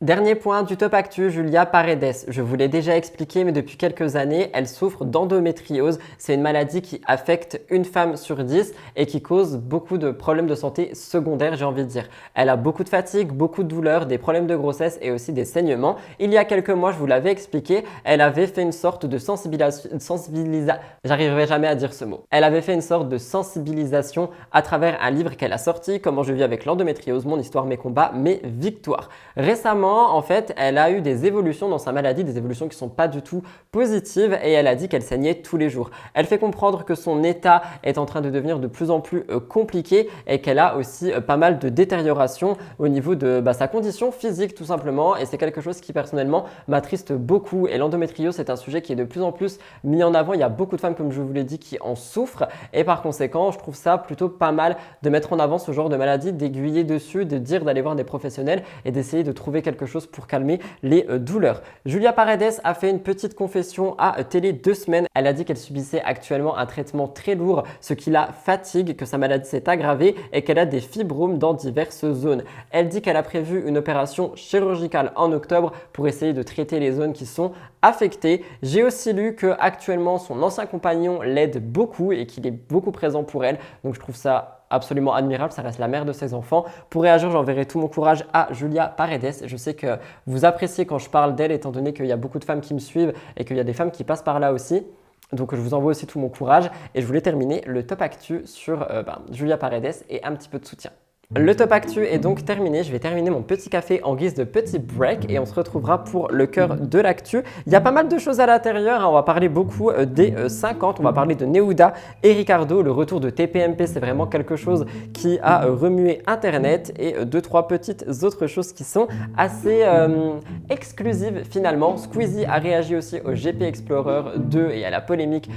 Dernier point du top actu, Julia Paredes. Je vous l'ai déjà expliqué, mais depuis quelques années, elle souffre d'endométriose. C'est une maladie qui affecte une femme sur 10 et qui cause beaucoup de problèmes de santé secondaires, j'ai envie de dire. Elle a beaucoup de fatigue, beaucoup de douleurs, des problèmes de grossesse et aussi des saignements. Il y a quelques mois, je vous l'avais expliqué, elle avait fait une sorte de J'arriverai jamais à dire ce mot. Elle avait fait une sorte de sensibilisation à travers un livre qu'elle a sorti, Comment je vis avec l'endométriose, mon histoire, mes combats, mes victoires. Récemment, en fait, elle a eu des évolutions dans sa maladie, des évolutions qui sont pas du tout positives, et elle a dit qu'elle saignait tous les jours. Elle fait comprendre que son état est en train de devenir de plus en plus compliqué et qu'elle a aussi pas mal de détérioration au niveau de sa condition physique tout simplement, et c'est quelque chose qui personnellement m'attriste beaucoup. Et l'endométriose, c'est un sujet qui est de plus en plus mis en avant. Il y a beaucoup de femmes, comme je vous l'ai dit, qui en souffrent, et par conséquent, je trouve ça plutôt pas mal de mettre en avant ce genre de maladie, d'aiguiller dessus, de dire d'aller voir des professionnels et d'essayer de trouver quelque chose pour calmer les douleurs. Julia Paredes a fait une petite confession à Télé 2 semaines. Elle a dit qu'elle subissait actuellement un traitement très lourd, ce qui la fatigue, que sa maladie s'est aggravée et qu'elle a des fibromes dans diverses zones. Elle dit qu'elle a prévu une opération chirurgicale en octobre pour essayer de traiter les zones qui sont affectées. J'ai aussi lu que actuellement son ancien compagnon l'aide beaucoup et qu'il est beaucoup présent pour elle. Donc je trouve ça absolument admirable, ça reste la mère de ses enfants. Pour réagir, j'enverrai tout mon courage à Julia Paredes. Je sais que vous appréciez quand je parle d'elle, étant donné qu'il y a beaucoup de femmes qui me suivent et qu'il y a des femmes qui passent par là aussi. Donc je vous envoie aussi tout mon courage et je voulais terminer le top actu sur Julia Paredes et un petit peu de soutien. Le top actu est donc terminé, je vais terminer mon petit café en guise de petit break et on se retrouvera pour le cœur de l'actu. Il y a pas mal de choses à l'intérieur, hein. On va parler beaucoup des 50, on va parler de Neuda et Ricardo, le retour de TPMP, c'est vraiment quelque chose qui a remué internet et 2-3 petites autres choses qui sont assez exclusives finalement. Squeezie a réagi aussi au GP Explorer 2 et à la polémique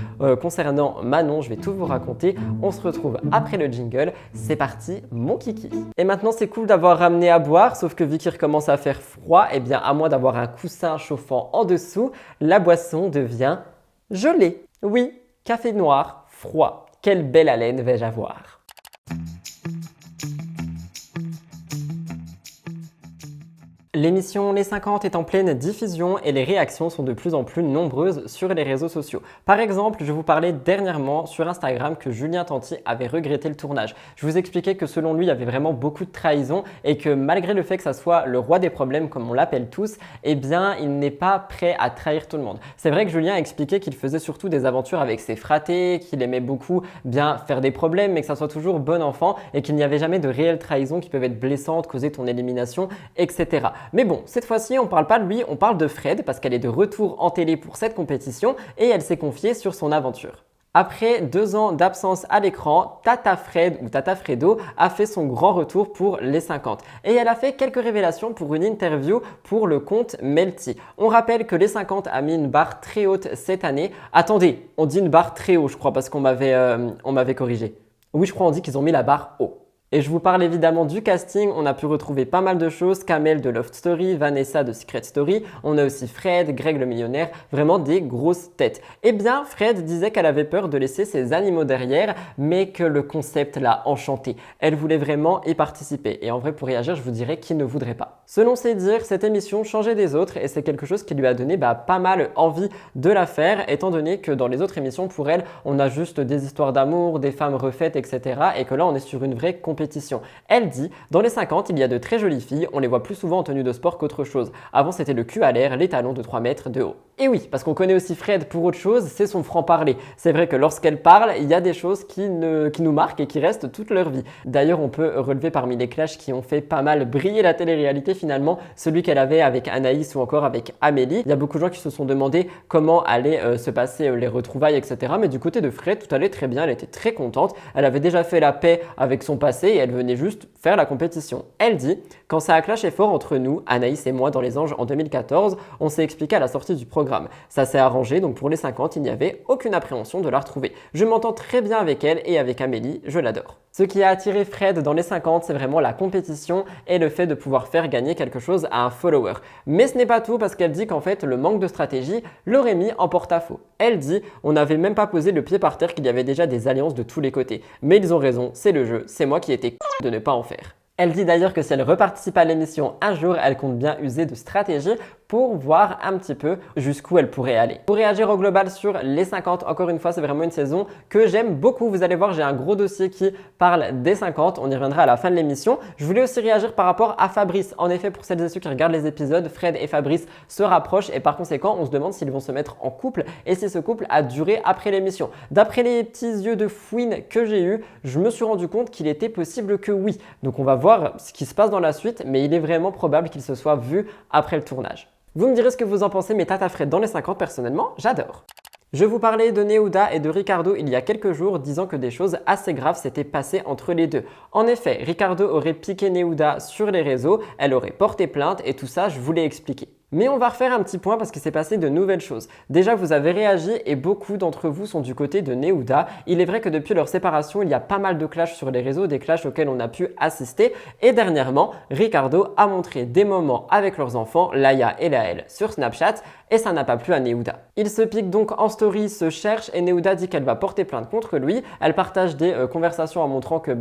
concernant Manon, je vais tout vous raconter. On se retrouve après le jingle, c'est parti mon kiki. Et maintenant c'est cool d'avoir ramené à boire, sauf que vu qu'il recommence à faire froid, et bien à moins d'avoir un coussin chauffant en dessous, la boisson devient gelée. Oui, café noir, froid. Quelle belle haleine vais-je avoir? L'émission Les 50 est en pleine diffusion et les réactions sont de plus en plus nombreuses sur les réseaux sociaux. Par exemple, je vous parlais dernièrement sur Instagram que Julien Tanti avait regretté le tournage. Je vous expliquais que selon lui, il y avait vraiment beaucoup de trahison et que malgré le fait que ça soit le roi des problèmes comme on l'appelle tous, eh bien, il n'est pas prêt à trahir tout le monde. C'est vrai que Julien a expliqué qu'il faisait surtout des aventures avec ses fratés, qu'il aimait beaucoup bien faire des problèmes mais que ça soit toujours bon enfant et qu'il n'y avait jamais de réelles trahisons qui peuvent être blessantes, causer ton élimination, etc. Mais bon, cette fois-ci, on ne parle pas de lui, on parle de Fred parce qu'elle est de retour en télé pour cette compétition et elle s'est confiée sur son aventure. Après 2 ans d'absence à l'écran, Tata Fred ou Tata Fredo a fait son grand retour pour les 50 et elle a fait quelques révélations pour une interview pour le compte Melty. On rappelle que les 50 a mis une barre très haute cette année. Attendez, on dit une barre très haut je crois parce qu'on m'avait corrigé. Oui, je crois on dit qu'ils ont mis la barre haut. Et je vous parle évidemment du casting, on a pu retrouver pas mal de choses, Kamel de Love Story, Vanessa de Secret Story, on a aussi Fred, Greg le millionnaire, vraiment des grosses têtes. Eh bien, Fred disait qu'elle avait peur de laisser ses animaux derrière, mais que le concept l'a enchantée. Elle voulait vraiment y participer. Et en vrai, pour réagir, je vous dirais qui ne voudrait pas. Selon ses dires, cette émission changeait des autres et c'est quelque chose qui lui a donné pas mal envie de la faire, étant donné que dans les autres émissions, pour elle, on a juste des histoires d'amour, des femmes refaites, etc. Et que là, on est sur une vraie compétition. Elle dit, dans les 50, il y a de très jolies filles, on les voit plus souvent en tenue de sport qu'autre chose. Avant, c'était le cul à l'air, les talons de 3 mètres de haut. Et oui, parce qu'on connaît aussi Fred pour autre chose, c'est son franc-parler. C'est vrai que lorsqu'elle parle, il y a des choses qui nous marquent et qui restent toute leur vie. D'ailleurs, on peut relever parmi les clashs qui ont fait pas mal briller la télé-réalité finalement, celui qu'elle avait avec Anaïs ou encore avec Amélie. Il y a beaucoup de gens qui se sont demandé comment allaient se passer les retrouvailles, etc. Mais du côté de Fred, tout allait très bien, elle était très contente. Elle avait déjà fait la paix avec son passé et elle venait juste faire la compétition. Elle dit « Quand ça a clashé fort entre nous, Anaïs et moi dans Les Anges en 2014, on s'est expliqué à la sortie du programme. Ça s'est arrangé, donc pour les 50, il n'y avait aucune appréhension de la retrouver. Je m'entends très bien avec elle et avec Amélie, je l'adore. » Ce qui a attiré Fred dans les 50, c'est vraiment la compétition et le fait de pouvoir faire gagner quelque chose à un follower. Mais ce n'est pas tout parce qu'elle dit qu'en fait, le manque de stratégie l'aurait mis en porte-à-faux. Elle dit « On n'avait même pas posé le pied par terre qu'il y avait déjà des alliances de tous les côtés. Mais ils ont raison, c'est le jeu, c'est moi qui étais de ne pas en faire. » Elle dit d'ailleurs que si elle reparticipe à l'émission un jour, elle compte bien user de stratégie pour voir un petit peu jusqu'où elle pourrait aller. Pour réagir au global sur les 50, encore une fois, c'est vraiment une saison que j'aime beaucoup. Vous allez voir, j'ai un gros dossier qui parle des 50. On y reviendra à la fin de l'émission. Je voulais aussi réagir par rapport à Fabrice. En effet, pour celles et ceux qui regardent les épisodes, Fred et Fabrice se rapprochent et par conséquent, on se demande s'ils vont se mettre en couple et si ce couple a duré après l'émission. D'après les petits yeux de fouine que j'ai eus, je me suis rendu compte qu'il était possible que oui. Donc on va voir ce qui se passe dans la suite, mais il est vraiment probable qu'il se soit vu après le tournage. Vous me direz ce que vous en pensez, mais Tata Fred dans les 50, personnellement, j'adore. Je vous parlais de Neuda et de Ricardo il y a quelques jours, disant que des choses assez graves s'étaient passées entre les deux. En effet, Ricardo aurait piqué Neuda sur les réseaux, elle aurait porté plainte et tout ça, je vous l'ai expliqué. Mais on va refaire un petit point parce qu'il s'est passé de nouvelles choses. Déjà, vous avez réagi et beaucoup d'entre vous sont du côté de Neuda. Il est vrai que depuis leur séparation, il y a pas mal de clashs sur les réseaux, des clashs auxquels on a pu assister. Et dernièrement, Ricardo a montré des moments avec leurs enfants, Laïa et Laël, sur Snapchat et ça n'a pas plu à Neuda. Ils se piquent donc en story, se cherchent et Neuda dit qu'elle va porter plainte contre lui. Elle partage des conversations en montrant que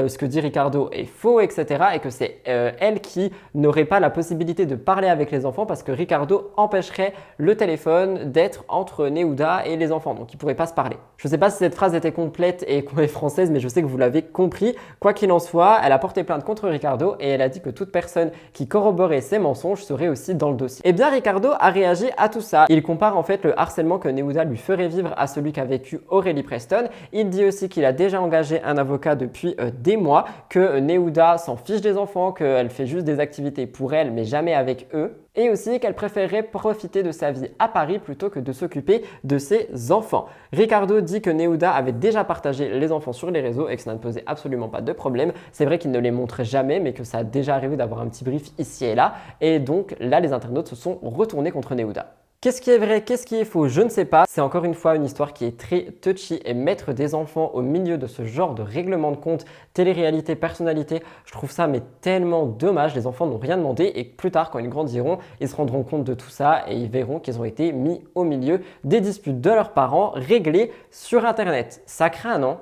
ce que dit Ricardo est faux, etc. et que c'est elle qui n'aurait pas la possibilité de parler avec les enfants parce que Ricardo empêcherait le téléphone d'être entre Nehuda et les enfants, donc ils ne pourraient pas se parler. Je ne sais pas si cette phrase était complète et française, mais je sais que vous l'avez compris. Quoi qu'il en soit, elle a porté plainte contre Ricardo et elle a dit que toute personne qui corroborait ses mensonges serait aussi dans le dossier. Eh bien, Ricardo a réagi à tout ça. Il compare en fait le harcèlement que Nehuda lui ferait vivre à celui qu'a vécu Aurélie Preston. Il dit aussi qu'il a déjà engagé un avocat depuis des mois, que Nehuda s'en fiche des enfants, qu'elle fait juste des activités pour elle, mais jamais avec eux. Et aussi qu'elle préférait profiter de sa vie à Paris plutôt que de s'occuper de ses enfants. Ricardo dit que Nehuda avait déjà partagé les enfants sur les réseaux et que ça ne posait absolument pas de problème. C'est vrai qu'il ne les montrait jamais, mais que ça a déjà arrivé d'avoir un petit brief ici et là. Et donc là, les internautes se sont retournés contre Nehuda. Qu'est-ce qui est vrai, qu'est-ce qui est faux, je ne sais pas. C'est encore une fois une histoire qui est très touchy et mettre des enfants au milieu de ce genre de règlement de compte, télé-réalité, personnalité, je trouve ça mais tellement dommage. Les enfants n'ont rien demandé et plus tard, quand ils grandiront, ils se rendront compte de tout ça et ils verront qu'ils ont été mis au milieu des disputes de leurs parents réglées sur Internet. Ça craint, non ?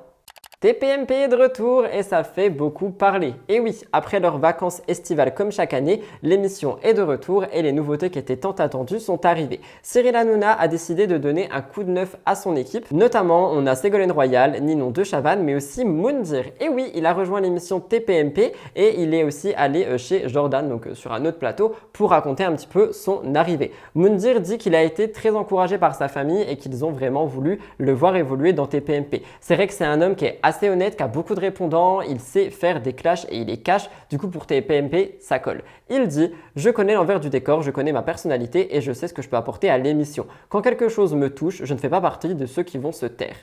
TPMP est de retour et ça fait beaucoup parler. Et oui, après leurs vacances estivales comme chaque année, l'émission est de retour et les nouveautés qui étaient tant attendues sont arrivées. Cyril Hanouna a décidé de donner un coup de neuf à son équipe. Notamment, on a Ségolène Royal, Ninon de Chavannes, mais aussi Moundir. Et oui, il a rejoint l'émission TPMP et il est aussi allé chez Jordan, donc sur un autre plateau, pour raconter un petit peu son arrivée. Moundir dit qu'il a été très encouragé par sa famille et qu'ils ont vraiment voulu le voir évoluer dans TPMP. C'est vrai que c'est un homme qui est assez honnête, qui a beaucoup de répondants, il sait faire des clashs et il les cache, du coup pour TPMP, ça colle. Il dit « Je connais l'envers du décor, je connais ma personnalité et je sais ce que je peux apporter à l'émission. Quand quelque chose me touche, je ne fais pas partie de ceux qui vont se taire. »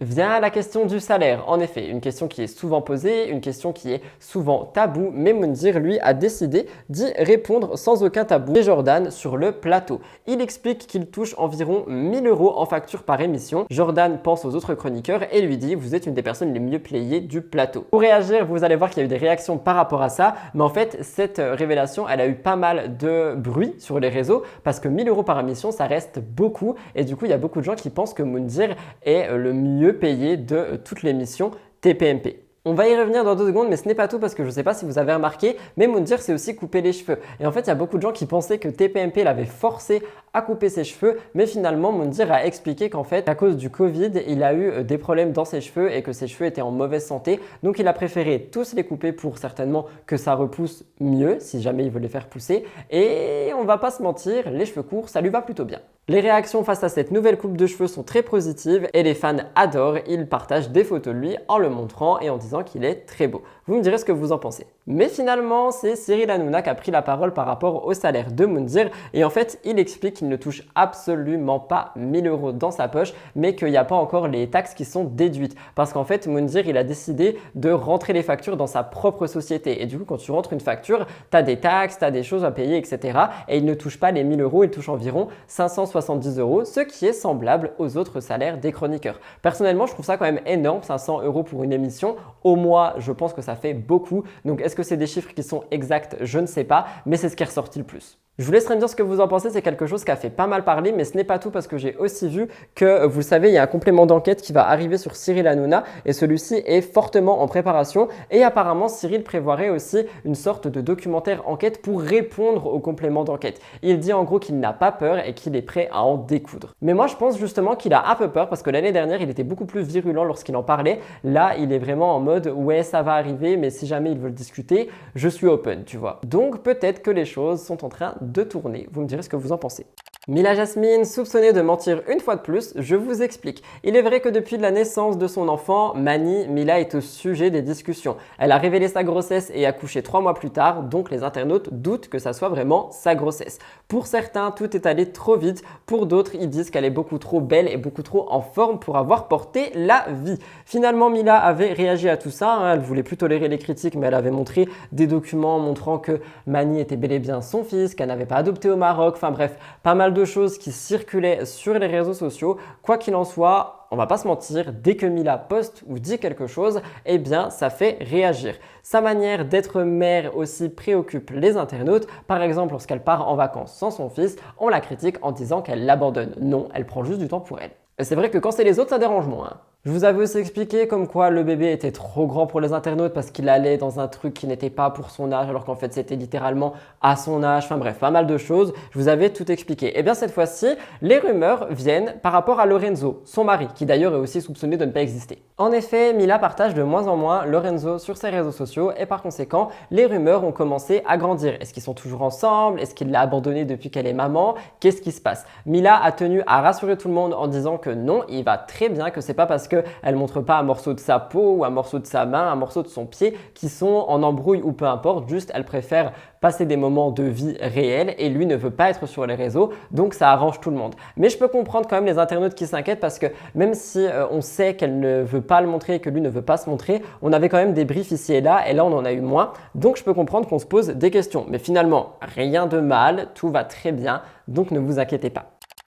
Vient la question du salaire. En effet, une question qui est souvent posée, une question qui est souvent taboue, mais Moundir, lui, a décidé d'y répondre sans aucun tabou. Et Jordan sur le plateau. Il explique qu'il touche environ 1000 € en facture par émission. Jordan pense aux autres chroniqueurs et lui dit « Vous êtes une des personnes les mieux payées du plateau ». Pour réagir, vous allez voir qu'il y a eu des réactions par rapport à ça, mais en fait, cette révélation, elle a eu pas mal de bruit sur les réseaux parce que 1000 € par émission, ça reste beaucoup et du coup, il y a beaucoup de gens qui pensent que Moundir est le mieux payé de toute l'émission TPMP. On va y revenir dans 2 secondes, mais ce n'est pas tout parce que je ne sais pas si vous avez remarqué, mais Moundir s'est aussi coupé les cheveux. Et en fait, il y a beaucoup de gens qui pensaient que TPMP l'avait forcé à couper ses cheveux, mais finalement, Moundir a expliqué qu'en fait, à cause du Covid, il a eu des problèmes dans ses cheveux et que ses cheveux étaient en mauvaise santé. Donc, il a préféré tous les couper pour certainement que ça repousse mieux, si jamais il veut les faire pousser. Et on va pas se mentir, les cheveux courts, ça lui va plutôt bien. Les réactions face à cette nouvelle coupe de cheveux sont très positives et les fans adorent. Ils partagent des photos de lui en le montrant et en disant qu'il est très beau. Vous me direz ce que vous en pensez. Mais finalement, c'est Cyril Hanouna qui a pris la parole par rapport au salaire de Moundir et en fait, il explique qu'il ne touche absolument pas 1000 € dans sa poche, mais qu'il n'y a pas encore les taxes qui sont déduites. Parce qu'en fait, Moundir, il a décidé de rentrer les factures dans sa propre société. Et du coup, quand tu rentres une facture, tu as des taxes, tu as des choses à payer, etc. Et il ne touche pas les 1000 €, il touche environ 570 €, ce qui est semblable aux autres salaires des chroniqueurs. Personnellement, je trouve ça quand même énorme, 500 € pour une émission. Au mois, je pense que ça fait beaucoup. Donc, est-ce que c'est des chiffres qui sont exacts? Je ne sais pas, mais c'est ce qui est ressorti le plus. Je vous laisserai me dire ce que vous en pensez, c'est quelque chose qui a fait pas mal parler, mais ce n'est pas tout parce que j'ai aussi vu que, vous le savez, il y a un complément d'enquête qui va arriver sur Cyril Hanouna et celui-ci est fortement en préparation et apparemment Cyril prévoirait aussi une sorte de documentaire enquête pour répondre au complément d'enquête. Il dit en gros qu'il n'a pas peur et qu'il est prêt à en découdre. Mais moi je pense justement qu'il a un peu peur parce que l'année dernière il était beaucoup plus virulent lorsqu'il en parlait. Là il est vraiment en mode ouais ça va arriver mais si jamais ils veulent discuter, je suis open, tu vois. Donc peut-être que les choses sont en train de tourner. Vous me direz ce que vous en pensez. Mila Jasmine, soupçonnée de mentir une fois de plus, je vous explique. Il est vrai que depuis la naissance de son enfant, Mani, Mila est au sujet des discussions. Elle a révélé sa grossesse et a accouché 3 mois plus tard, donc les internautes doutent que ça soit vraiment sa grossesse. Pour certains, tout est allé trop vite. Pour d'autres, ils disent qu'elle est beaucoup trop belle et beaucoup trop en forme pour avoir porté la vie. Finalement, Mila avait réagi à tout ça. Elle voulait plus tolérer les critiques, mais elle avait montré des documents montrant que Mani était bel et bien son fils, qu'elle n'avait pas adopté au Maroc. Enfin bref, pas mal de choses qui circulaient sur les réseaux sociaux. Quoi qu'il en soit, on va pas se mentir, dès que Mila poste ou dit quelque chose, eh bien ça fait réagir. Sa manière d'être mère aussi préoccupe les internautes. Par exemple, lorsqu'elle part en vacances sans son fils, on la critique en disant qu'elle l'abandonne. Non, elle prend juste du temps pour elle. Et c'est vrai que quand c'est les autres, ça dérange moins. Je vous avais aussi expliqué comme quoi le bébé était trop grand pour les internautes parce qu'il allait dans un truc qui n'était pas pour son âge alors qu'en fait c'était littéralement à son âge. Enfin bref, pas mal de choses. Je vous avais tout expliqué. Et bien cette fois-ci, les rumeurs viennent par rapport à Lorenzo, son mari, qui d'ailleurs est aussi soupçonné de ne pas exister. En effet, Mila partage de moins en moins Lorenzo sur ses réseaux sociaux et par conséquent, les rumeurs ont commencé à grandir. Est-ce qu'ils sont toujours ensemble? Est-ce qu'il l'a abandonnée depuis qu'elle est maman? Qu'est-ce qui se passe? Mila a tenu à rassurer tout le monde en disant que non, il va très bien, que c'est pas parce qu'elle montre pas un morceau de sa peau ou un morceau de sa main, un morceau de son pied qui sont en embrouille ou peu importe, juste elle préfère passer des moments de vie réels et lui ne veut pas être sur les réseaux, donc ça arrange tout le monde. Mais je peux comprendre quand même les internautes qui s'inquiètent parce que même si on sait qu'elle ne veut pas le montrer et que lui ne veut pas se montrer, on avait quand même des briefs ici et là on en a eu moins, donc je peux comprendre qu'on se pose des questions. Mais finalement, rien de mal, tout va très bien, donc ne vous inquiétez pas.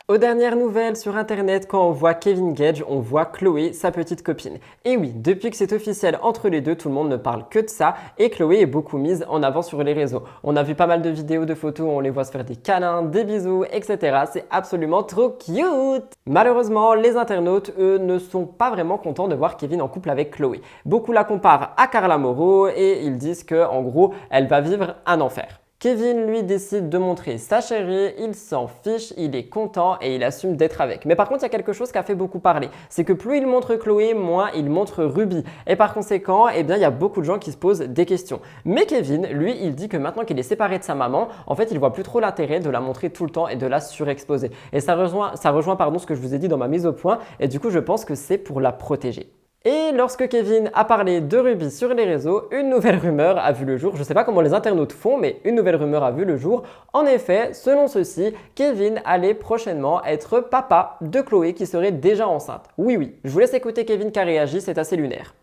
Aux dernières nouvelles sur internet, quand on voit Kevin Gage, on voit Chloé, sa petite copine. Et oui, depuis que c'est officiel entre les deux, tout le monde ne parle que de ça et Chloé est beaucoup mise en avant sur les réseaux. On a vu pas mal de vidéos, de photos où on les voit se faire des câlins, des bisous, etc. C'est absolument trop cute! Malheureusement, les internautes, eux, ne sont pas vraiment contents de voir Kevin en couple avec Chloé. Beaucoup la comparent à Carla Moreau et ils disent que, en gros, elle va vivre un enfer. Kevin, lui, décide de montrer sa chérie, il s'en fiche, il est content et il assume d'être avec. Mais par contre, il y a quelque chose qui a fait beaucoup parler. C'est que plus il montre Chloé, moins il montre Ruby. Et par conséquent, eh bien, il y a beaucoup de gens qui se posent des questions. Mais Kevin, lui, il dit que maintenant qu'il est séparé de sa maman, en fait, il voit plus trop l'intérêt de la montrer tout le temps et de la surexposer. Et ça rejoint ce que je vous ai dit dans ma mise au point. Et du coup, je pense que c'est pour la protéger. Et lorsque Kevin a parlé de Ruby sur les réseaux, une nouvelle rumeur a vu le jour. Je ne sais pas comment les internautes font, mais une nouvelle rumeur a vu le jour. En effet, selon ceci, Kevin allait prochainement être papa de Chloé qui serait déjà enceinte. Oui, je vous laisse écouter Kevin qui a réagi, c'est assez lunaire.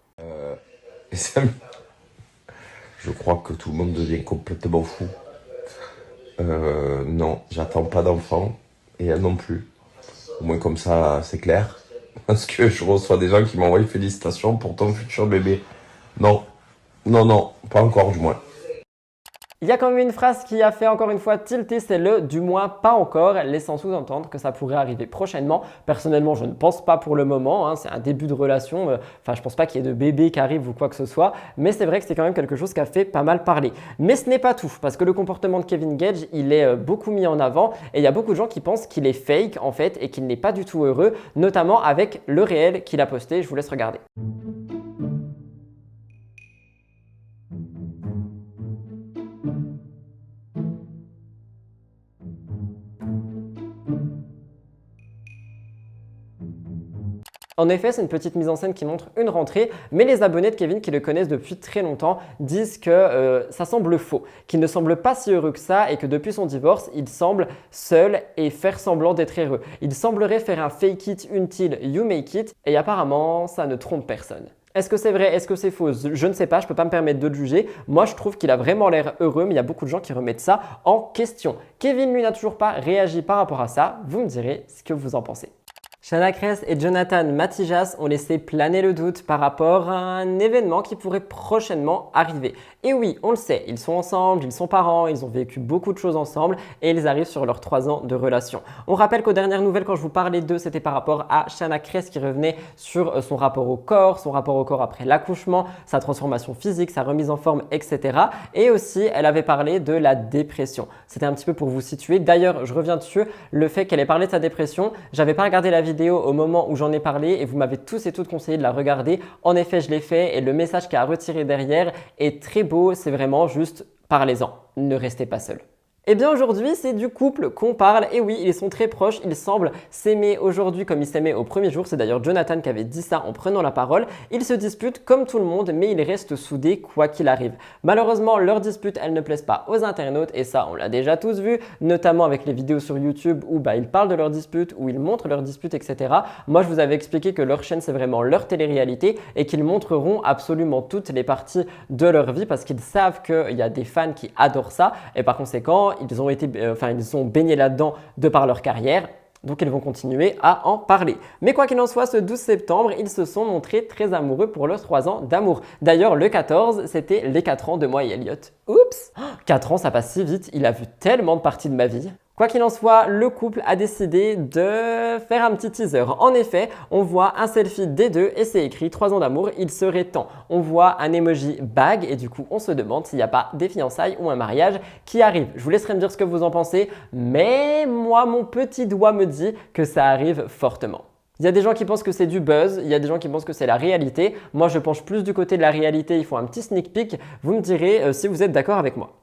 Les amis, je crois que tout le monde devient complètement fou. Non, j'attends pas d'enfant, et elle non plus. Au moins comme ça, c'est clair. Parce que je reçois des gens qui m'envoient félicitations pour ton futur bébé. Non, pas encore du moins. Il y a quand même une phrase qui a fait encore une fois tilter, c'est le « du moins pas encore », laissant sous-entendre que ça pourrait arriver prochainement. Personnellement, je ne pense pas pour le moment, hein, c'est un début de relation, je pense pas qu'il y ait de bébé qui arrive ou quoi que ce soit, mais c'est vrai que c'est quand même quelque chose qui a fait pas mal parler. Mais ce n'est pas tout, parce que le comportement de Kevin Gage, il est beaucoup mis en avant et il y a beaucoup de gens qui pensent qu'il est fake en fait et qu'il n'est pas du tout heureux, notamment avec le réel qu'il a posté, je vous laisse regarder. En effet, c'est une petite mise en scène qui montre une rentrée, mais les abonnés de Kevin qui le connaissent depuis très longtemps disent que ça semble faux, qu'il ne semble pas si heureux que ça et que depuis son divorce, il semble seul et faire semblant d'être heureux. Il semblerait faire un fake it until you make it et apparemment, ça ne trompe personne. Est-ce que c'est vrai? Est-ce que c'est faux? Je ne sais pas, je ne peux pas me permettre de le juger. Moi, je trouve qu'il a vraiment l'air heureux, mais il y a beaucoup de gens qui remettent ça en question. Kevin, lui, n'a toujours pas réagi par rapport à ça. Vous me direz ce que vous en pensez. Shanna Kress et Jonathan Matijas ont laissé planer le doute par rapport à un événement qui pourrait prochainement arriver. Et oui, on le sait, ils sont ensemble, ils sont parents, ils ont vécu beaucoup de choses ensemble et ils arrivent sur leurs 3 ans de relation. On rappelle qu'aux dernières nouvelles, quand je vous parlais d'eux, c'était par rapport à Shanna Kress qui revenait sur son rapport au corps après l'accouchement, sa transformation physique, sa remise en forme, etc. Et aussi, elle avait parlé de la dépression. C'était un petit peu pour vous situer. D'ailleurs, je reviens dessus, le fait qu'elle ait parlé de sa dépression, j'avais pas regardé la vidéo au moment où j'en ai parlé et vous m'avez tous et toutes conseillé de la regarder. En effet, je l'ai fait et le message qu'il y a à retirer derrière est très beau. C'est vraiment juste parlez-en, ne restez pas seul. Eh bien aujourd'hui, c'est du couple qu'on parle. Et oui, ils sont très proches, ils semblent s'aimer aujourd'hui comme ils s'aimaient au premier jour. C'est d'ailleurs Jonathan qui avait dit ça en prenant la parole. Ils se disputent comme tout le monde, mais ils restent soudés quoi qu'il arrive. Malheureusement, leur dispute, elles ne plaisent pas aux internautes et ça, on l'a déjà tous vu, notamment avec les vidéos sur YouTube où ils parlent de leur dispute, où ils montrent leur dispute, etc. Moi, je vous avais expliqué que leur chaîne, c'est vraiment leur télé-réalité et qu'ils montreront absolument toutes les parties de leur vie parce qu'ils savent qu'il y a des fans qui adorent ça et par conséquent, ils ont baigné là-dedans de par leur carrière. Donc ils vont continuer à en parler. Mais quoi qu'il en soit, ce 12 septembre, ils se sont montrés très amoureux pour leurs 3 ans d'amour. D'ailleurs, le 14, c'était les 4 ans de moi et Elliot. Oups! 4 ans, ça passe si vite, il a vu tellement de parties de ma vie. Quoi qu'il en soit, le couple a décidé de faire un petit teaser. En effet, on voit un selfie des deux et c'est écrit 3 ans d'amour, il serait temps. On voit un emoji bague et du coup on se demande s'il n'y a pas des fiançailles ou un mariage qui arrive. Je vous laisserai me dire ce que vous en pensez, mais moi mon petit doigt me dit que ça arrive fortement. Il y a des gens qui pensent que c'est du buzz, il y a des gens qui pensent que c'est la réalité. Moi je penche plus du côté de la réalité, il faut un petit sneak peek. Vous me direz si vous êtes d'accord avec moi.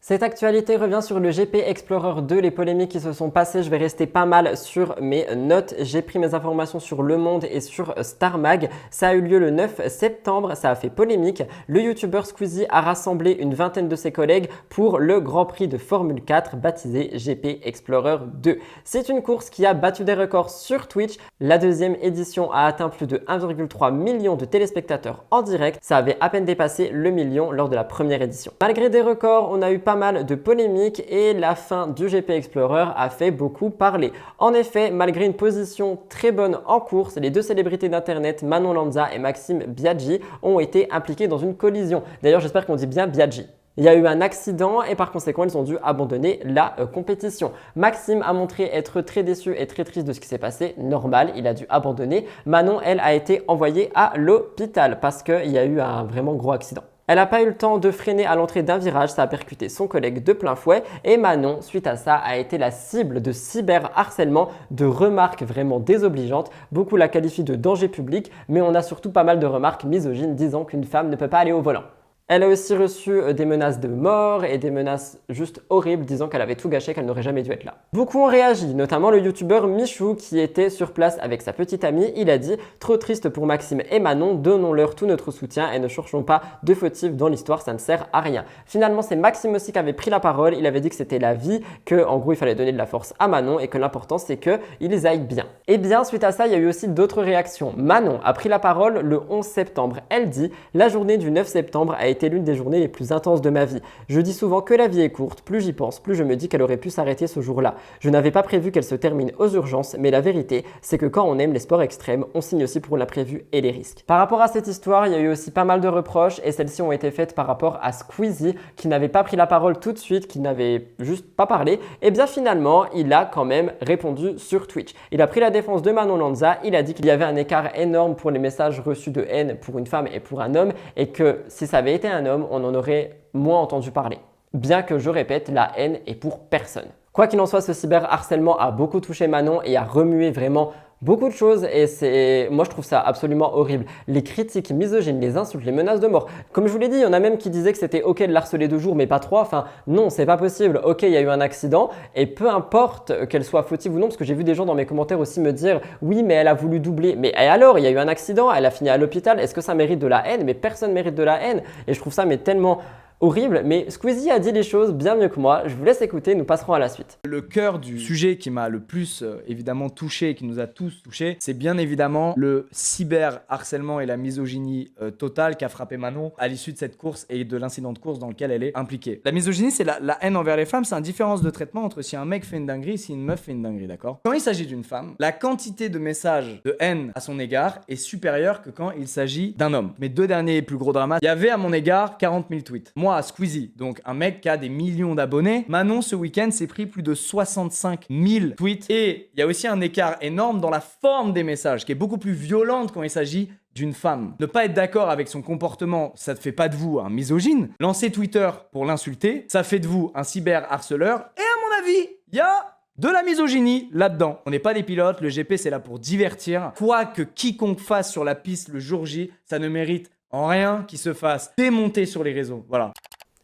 Cette actualité revient sur le GP Explorer 2, les polémiques qui se sont passées. Je vais rester pas mal sur mes notes. J'ai pris mes informations sur Le Monde et sur Star Mag. Ça a eu lieu le 9 septembre, ça a fait polémique. Le youtubeur Squeezie a rassemblé une vingtaine de ses collègues pour le Grand Prix de Formule 4 baptisé GP Explorer 2. C'est une course qui a battu des records sur Twitch. La deuxième édition a atteint plus de 1,3 million de téléspectateurs en direct. Ça avait à peine dépassé le million lors de la première édition. Malgré des records, on a eu pas mal de polémiques et la fin du GP Explorer a fait beaucoup parler. En effet, malgré une position très bonne en course, les deux célébrités d'internet, Manon Lanza et Maxime Biaggi, ont été impliqués dans une collision. D'ailleurs, j'espère qu'on dit bien Biaggi. Il y a eu un accident et par conséquent, ils ont dû abandonner la compétition. Maxime a montré être très déçu et très triste de ce qui s'est passé. Normal, il a dû abandonner. Manon, elle, a été envoyée à l'hôpital parce qu'il y a eu un vraiment gros accident. Elle n'a pas eu le temps de freiner à l'entrée d'un virage, ça a percuté son collègue de plein fouet et Manon, suite à ça, a été la cible de cyberharcèlement, de remarques vraiment désobligeantes. Beaucoup la qualifient de danger public, mais on a surtout pas mal de remarques misogynes disant qu'une femme ne peut pas aller au volant. Elle a aussi reçu des menaces de mort et des menaces juste horribles disant qu'elle avait tout gâché, qu'elle n'aurait jamais dû être là. Beaucoup ont réagi, notamment le youtubeur Michou qui était sur place avec sa petite amie. Il a dit « Trop triste pour Maxime et Manon, donnons-leur tout notre soutien et ne cherchons pas de fautifs dans l'histoire, ça ne sert à rien. » Finalement, c'est Maxime aussi qui avait pris la parole. Il avait dit que c'était la vie, qu'en gros il fallait donner de la force à Manon et que l'important c'est qu'ils aillent bien. Et bien, suite à ça, il y a eu aussi d'autres réactions. Manon a pris la parole le 11 septembre. Elle dit « La journée du 9 septembre a été l'une des journées les plus intenses de ma vie. Je dis souvent que la vie est courte, plus j'y pense, plus je me dis qu'elle aurait pu s'arrêter ce jour-là. Je n'avais pas prévu qu'elle se termine aux urgences, mais la vérité, c'est que quand on aime les sports extrêmes, on signe aussi pour l'imprévu et les risques. » Par rapport à cette histoire, il y a eu aussi pas mal de reproches et celles-ci ont été faites par rapport à Squeezie qui n'avait pas pris la parole tout de suite, qui n'avait juste pas parlé. Et bien finalement, il a quand même répondu sur Twitch. Il a pris la défense de Manon Lanza, il a dit qu'il y avait un écart énorme pour les messages reçus de haine pour une femme et pour un homme et que si ça avait été un homme, on en aurait moins entendu parler. Bien que je répète, la haine est pour personne. Quoi qu'il en soit, ce cyberharcèlement a beaucoup touché Manon et a remué vraiment beaucoup de choses et moi je trouve ça absolument horrible. Les critiques misogynes, les insultes, les menaces de mort. Comme je vous l'ai dit, il y en a même qui disaient que c'était ok de l'harceler 2 jours mais pas 3. Enfin non, c'est pas possible. Ok, il y a eu un accident et peu importe qu'elle soit fautive ou non, parce que j'ai vu des gens dans mes commentaires aussi me dire oui mais elle a voulu doubler. Mais et alors, il y a eu un accident, elle a fini à l'hôpital. Est-ce que ça mérite de la haine? Mais personne mérite de la haine et je trouve ça mais tellement horrible, mais Squeezie a dit les choses bien mieux que moi. Je vous laisse écouter, nous passerons à la suite. Le cœur du sujet qui m'a le plus évidemment touché et qui nous a tous touchés, c'est bien évidemment le cyberharcèlement et la misogynie totale qu'a frappé Manon à l'issue de cette course et de l'incident de course dans lequel elle est impliquée. La misogynie, c'est la haine envers les femmes, c'est une différence de traitement entre si un mec fait une dinguerie et si une meuf fait une dinguerie, d'accord? Quand il s'agit d'une femme, la quantité de messages de haine à son égard est supérieure que quand il s'agit d'un homme. Mes 2 derniers plus gros dramas, il y avait à mon égard 40 000 tweets. Moi, à Squeezie, donc un mec qui a des millions d'abonnés, Manon ce week-end s'est pris plus de 65 000 tweets et il y a aussi un écart énorme dans la forme des messages qui est beaucoup plus violente quand il s'agit d'une femme. Ne pas être d'accord avec son comportement, ça ne fait pas de vous un misogyne. Lancer Twitter pour l'insulter, ça fait de vous un cyberharceleur et à mon avis, il y a de la misogynie là-dedans. On n'est pas des pilotes, le GP c'est là pour divertir. Quoi que quiconque fasse sur la piste le jour J, ça ne mérite en rien qu'il se fasse démonter sur les réseaux. Voilà.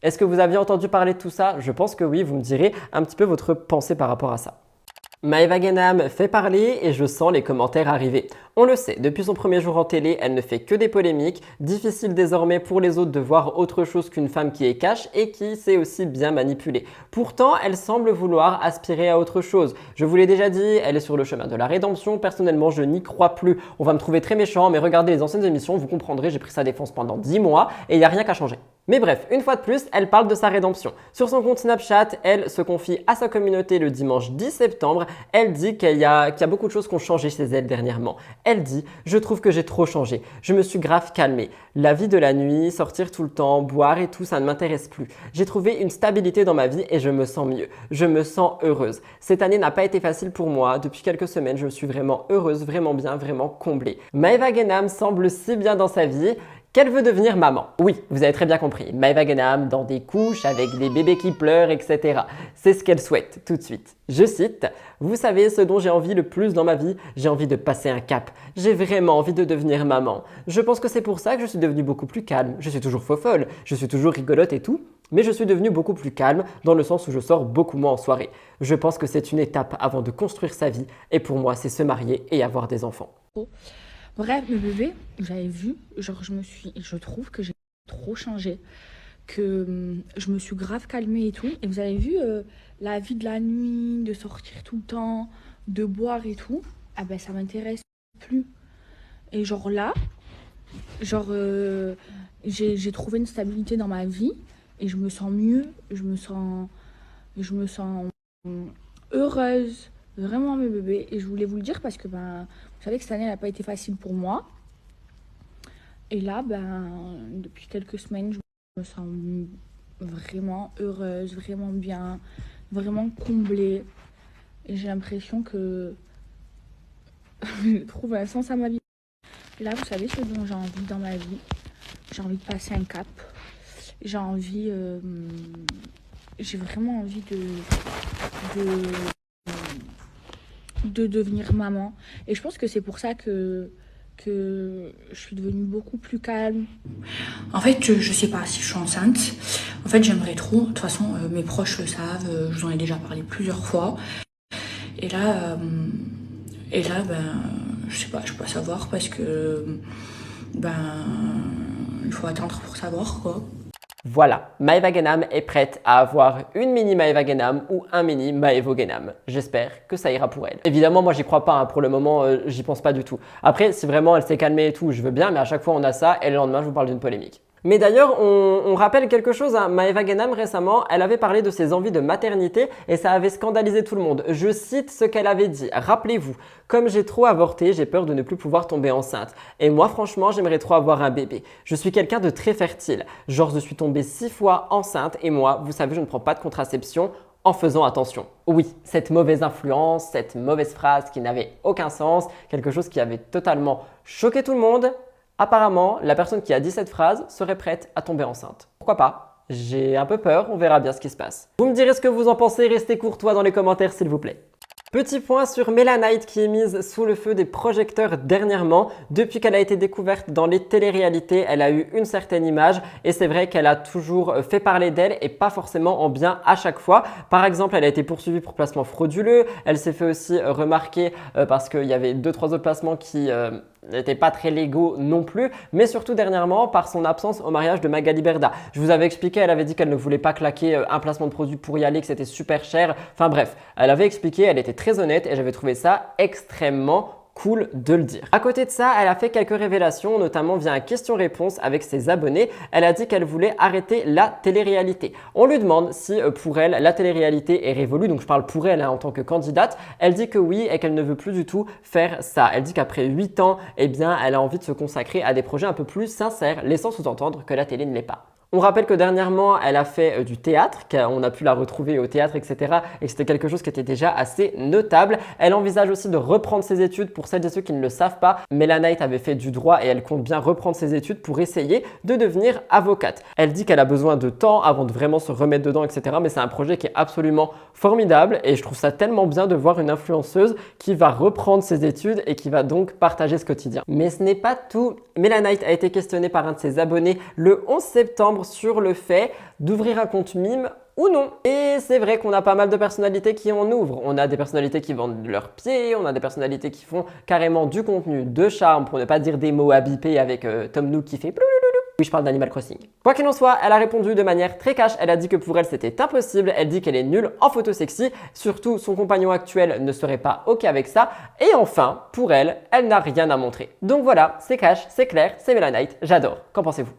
Est-ce que vous aviez entendu parler de tout ça? Je pense que oui, vous me direz un petit peu votre pensée par rapport à ça. Maëva Guénam fait parler et je sens les commentaires arriver. On le sait, depuis son premier jour en télé, elle ne fait que des polémiques. Difficile désormais pour les autres de voir autre chose qu'une femme qui est cash et qui sait aussi bien manipuler. Pourtant, elle semble vouloir aspirer à autre chose. Je vous l'ai déjà dit, elle est sur le chemin de la rédemption. Personnellement, je n'y crois plus. On va me trouver très méchant, mais regardez les anciennes émissions, vous comprendrez, j'ai pris sa défense pendant 10 mois et il n'y a rien qu'à changer. Mais bref, une fois de plus, elle parle de sa rédemption. Sur son compte Snapchat, elle se confie à sa communauté le dimanche 10 septembre. Elle dit qu'il y a beaucoup de choses qui ont changé chez elle dernièrement. Elle dit « Je trouve que j'ai trop changé. Je me suis grave calmée. La vie de la nuit, sortir tout le temps, boire et tout, ça ne m'intéresse plus. J'ai trouvé une stabilité dans ma vie et je me sens mieux. Je me sens heureuse. Cette année n'a pas été facile pour moi. Depuis quelques semaines, je me suis vraiment heureuse, vraiment bien, vraiment comblée. Maeva Genam semble si bien dans sa vie qu'elle veut devenir maman. Oui, vous avez très bien compris. Maeva Genam dans des couches avec des bébés qui pleurent, etc. C'est ce qu'elle souhaite tout de suite. Je cite « Vous savez ce dont j'ai envie le plus dans ma vie? J'ai envie de passer un cap. J'ai vraiment envie de devenir maman. Je pense que c'est pour ça que je suis devenue beaucoup plus calme. Je suis toujours fofolle, je suis toujours rigolote et tout. Mais je suis devenue beaucoup plus calme dans le sens où je sors beaucoup moins en soirée. Je pense que c'est une étape avant de construire sa vie et pour moi, c'est se marier et avoir des enfants. » Bref, mes bébés, j'avais vu, genre je trouve que j'ai trop changé, que je me suis grave calmée et tout. Et vous avez vu la vie de la nuit, de sortir tout le temps, de boire et tout, ah ben ça m'intéresse plus. Et genre là, j'ai trouvé une stabilité dans ma vie et je me sens mieux, je me sens heureuse. Vraiment mes bébés, et je voulais vous le dire parce que vous savez que cette année elle n'a pas été facile pour moi, et là depuis quelques semaines je me sens vraiment heureuse, vraiment bien, vraiment comblée, et j'ai l'impression que je trouve un sens à ma vie. Et là vous savez ce dont j'ai envie dans ma vie, j'ai envie de passer un cap, j'ai vraiment envie de devenir maman, et je pense que c'est pour ça que je suis devenue beaucoup plus calme. En fait, je sais pas si je suis enceinte. En fait, j'aimerais trop. De toute façon, mes proches le savent. Je vous en ai déjà parlé plusieurs fois. Et là, je sais pas, je peux pas savoir parce que il faut attendre pour savoir quoi. Voilà, Maeva Genam est prête à avoir une mini Maeva Genam ou un mini Maevo Genam. J'espère que ça ira pour elle. Évidemment, moi j'y crois pas, hein. Pour le moment, j'y pense pas du tout. Après, si vraiment elle s'est calmée et tout, je veux bien, mais à chaque fois on a ça et le lendemain je vous parle d'une polémique. Mais d'ailleurs, on rappelle quelque chose, hein. Maeva Genam récemment, elle avait parlé de ses envies de maternité et ça avait scandalisé tout le monde. Je cite ce qu'elle avait dit. Rappelez-vous, comme j'ai trop avorté, j'ai peur de ne plus pouvoir tomber enceinte. Et moi, franchement, j'aimerais trop avoir un bébé. Je suis quelqu'un de très fertile. Genre, je suis tombée 6 fois enceinte et moi, vous savez, je ne prends pas de contraception en faisant attention. Oui, cette mauvaise influence, cette mauvaise phrase qui n'avait aucun sens, quelque chose qui avait totalement choqué tout le monde. Apparemment, la personne qui a dit cette phrase serait prête à tomber enceinte. Pourquoi pas? J'ai un peu peur, on verra bien ce qui se passe. Vous me direz ce que vous en pensez, restez courtois dans les commentaires s'il vous plaît. Petit point sur Melanite qui est mise sous le feu des projecteurs dernièrement. Depuis qu'elle a été découverte dans les téléréalités, elle a eu une certaine image et c'est vrai qu'elle a toujours fait parler d'elle et pas forcément en bien à chaque fois. Par exemple, elle a été poursuivie pour placement frauduleux. Elle s'est fait aussi remarquer parce qu'il y avait 2-3 autres placements qui n'étaient pas très légaux non plus, mais surtout dernièrement par son absence au mariage de Magali Berda. Je vous avais expliqué, elle avait dit qu'elle ne voulait pas claquer un placement de produit pour y aller, que c'était super cher. Enfin bref, elle avait expliqué, elle était très honnête et j'avais trouvé ça extrêmement cool de le dire. À côté de ça, elle a fait quelques révélations, notamment via un question-réponse avec ses abonnés. Elle a dit qu'elle voulait arrêter la télé-réalité. On lui demande si pour elle, la télé-réalité est révolue, donc je parle pour elle en tant que candidate. Elle dit que oui et qu'elle ne veut plus du tout faire ça. Elle dit qu'après 8 ans, eh bien, elle a envie de se consacrer à des projets un peu plus sincères, laissant sous-entendre que la télé ne l'est pas. On rappelle que dernièrement, elle a fait du théâtre, qu'on a pu la retrouver au théâtre, etc. et que c'était quelque chose qui était déjà assez notable. Elle envisage aussi de reprendre ses études. Pour celles et ceux qui ne le savent pas, Melanite avait fait du droit et elle compte bien reprendre ses études pour essayer de devenir avocate. Elle dit qu'elle a besoin de temps avant de vraiment se remettre dedans, etc. mais c'est un projet qui est absolument formidable et je trouve ça tellement bien de voir une influenceuse qui va reprendre ses études et qui va donc partager ce quotidien. Mais ce n'est pas tout. Melanite a été questionnée par un de ses abonnés le 11 septembre sur le fait d'ouvrir un compte mime ou non. Et c'est vrai qu'on a pas mal de personnalités qui en ouvrent. On a des personnalités qui vendent leurs pieds, on a des personnalités qui font carrément du contenu de charme, pour ne pas dire des mots à biper avec Tom Nook qui fait ploulouloulou. Oui, je parle d'Animal Crossing. Quoi qu'il en soit, elle a répondu de manière très cash. Elle a dit que pour elle, c'était impossible. Elle dit qu'elle est nulle en photo sexy. Surtout, son compagnon actuel ne serait pas OK avec ça. Et enfin, pour elle, elle n'a rien à montrer. Donc voilà, c'est cash, c'est clair, c'est Melanite. J'adore. Qu'en pensez-vous?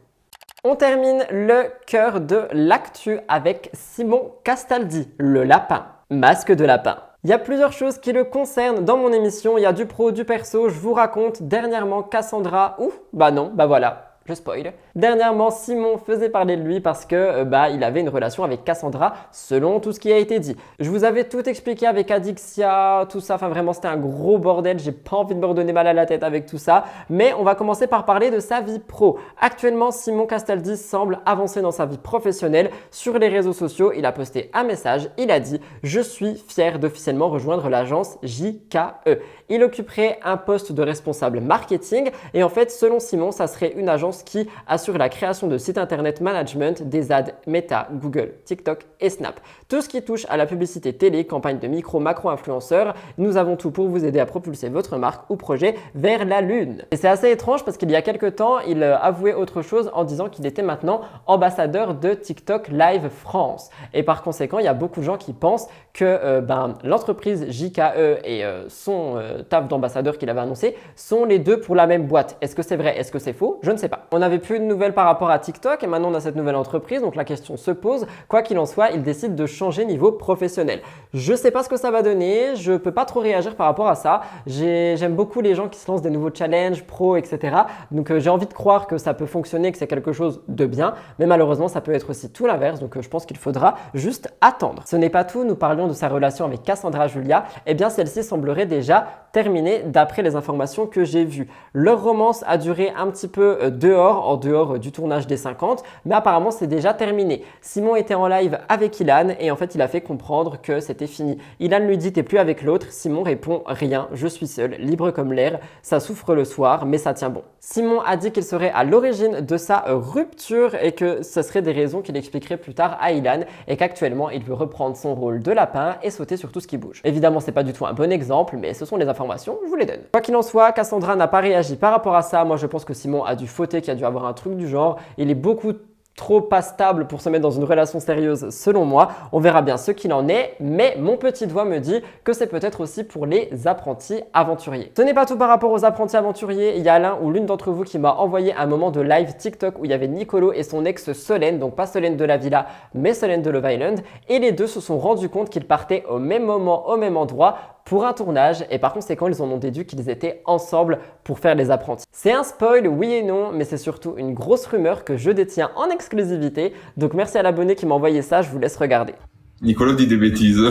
On termine le cœur de l'actu avec Simon Castaldi, le lapin, masque de lapin. Il y a plusieurs choses qui le concernent dans mon émission, il y a du pro, du perso, je vous raconte dernièrement Cassandra, voilà. Je spoil. Dernièrement, Simon faisait parler de lui parce que il avait une relation avec Cassandra selon tout ce qui a été dit. Je vous avais tout expliqué avec Adixia, tout ça. Enfin vraiment, c'était un gros bordel. J'ai pas envie de me redonner mal à la tête avec tout ça. Mais on va commencer par parler de sa vie pro. Actuellement, Simon Castaldi semble avancer dans sa vie professionnelle. Sur les réseaux sociaux, il a posté un message. Il a dit « Je suis fier d'officiellement rejoindre l'agence JKE ». Il occuperait un poste de responsable marketing et en fait, selon Simon, ça serait une agence qui assure la création de sites internet management des ads Meta, Google, TikTok et Snap. Tout ce qui touche à la publicité télé, campagne de micro, macro influenceurs, nous avons tout pour vous aider à propulser votre marque ou projet vers la lune. Et c'est assez étrange parce qu'il y a quelques temps, il avouait autre chose en disant qu'il était maintenant ambassadeur de TikTok Live France. Et par conséquent, il y a beaucoup de gens qui pensent que l'entreprise JKE et son taf d'ambassadeur qu'il avait annoncé sont les deux pour la même boîte. Est-ce que c'est vrai? Est-ce que c'est faux? Je ne sais pas. On n'avait plus de nouvelles par rapport à TikTok et maintenant on a cette nouvelle entreprise, donc la question se pose. Quoi qu'il en soit, il décide de changer niveau professionnel. Je ne sais pas ce que ça va donner, je ne peux pas trop réagir par rapport à ça. J'aime beaucoup les gens qui se lancent des nouveaux challenges, pro, etc. Donc j'ai envie de croire que ça peut fonctionner, que c'est quelque chose de bien, mais malheureusement ça peut être aussi tout l'inverse, donc je pense qu'il faudra juste attendre. Ce n'est pas tout, nous parlions de sa relation avec Cassandra Julia, et bien celle-ci semblerait déjà terminée d'après les informations que j'ai vues. Leur romance a duré un petit peu en dehors du tournage des 50, mais apparemment c'est déjà terminé. Simon était en live avec Ilan et en fait il a fait comprendre que c'était fini. Ilan lui dit t'es plus avec l'autre, Simon répond rien, je suis seul, libre comme l'air, ça souffre le soir mais ça tient bon. Simon a dit qu'il serait à l'origine de sa rupture et que ce serait des raisons qu'il expliquerait plus tard à Ilan et qu'actuellement il veut reprendre son rôle de lapin et sauter sur tout ce qui bouge. Évidemment c'est pas du tout un bon exemple mais ce sont les informations, je vous les donne. Quoi qu'il en soit, Cassandra n'a pas réagi par rapport à ça, moi je pense que Simon a dû fauter, qu'il a dû avoir un truc du genre, il est beaucoup trop pas stable pour se mettre dans une relation sérieuse selon moi, on verra bien ce qu'il en est, mais mon petit doigt me dit que c'est peut-être aussi pour les apprentis aventuriers. Ce n'est pas tout par rapport aux apprentis aventuriers, il y a l'un ou l'une d'entre vous qui m'a envoyé un moment de live TikTok où il y avait Nicolo et son ex Solène, donc pas Solène de la Villa, mais Solène de Love Island, et les deux se sont rendus compte qu'ils partaient au même moment, au même endroit, pour un tournage et par conséquent ils en ont déduit qu'ils étaient ensemble pour faire les apprentis. C'est un spoil, oui et non, mais c'est surtout une grosse rumeur que je détiens en exclusivité, donc merci à l'abonné qui m'a envoyé ça, je vous laisse regarder. Nicolas dit des bêtises.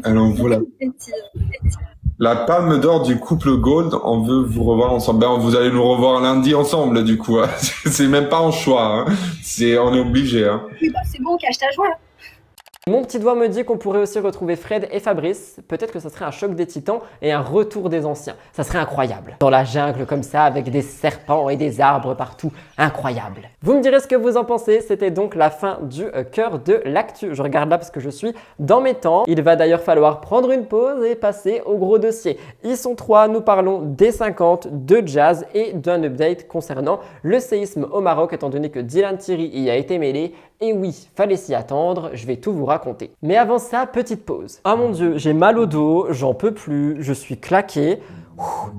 Alors voilà. La palme d'or du couple Gold, on veut vous revoir ensemble. Ben, vous allez nous revoir lundi ensemble du coup. C'est même pas en choix, hein. On est obligé. Hein. Oui, c'est bon, cache ta joie. Mon petit doigt me dit qu'on pourrait aussi retrouver Fred et Fabrice. Peut-être que ça serait un choc des titans et un retour des anciens. Ça serait incroyable. Dans la jungle comme ça, avec des serpents et des arbres partout. Incroyable. Vous me direz ce que vous en pensez. C'était donc la fin du cœur de l'actu. Je regarde là parce que je suis dans mes temps. Il va d'ailleurs falloir prendre une pause et passer au gros dossier. Ils sont trois. Nous parlons des 50, de jazz et d'un update concernant le séisme au Maroc, étant donné que Dylan Thierry y a été mêlé. Et oui, fallait s'y attendre, je vais tout vous raconter. Mais avant ça, petite pause. Oh mon dieu, j'ai mal au dos, j'en peux plus, je suis claqué.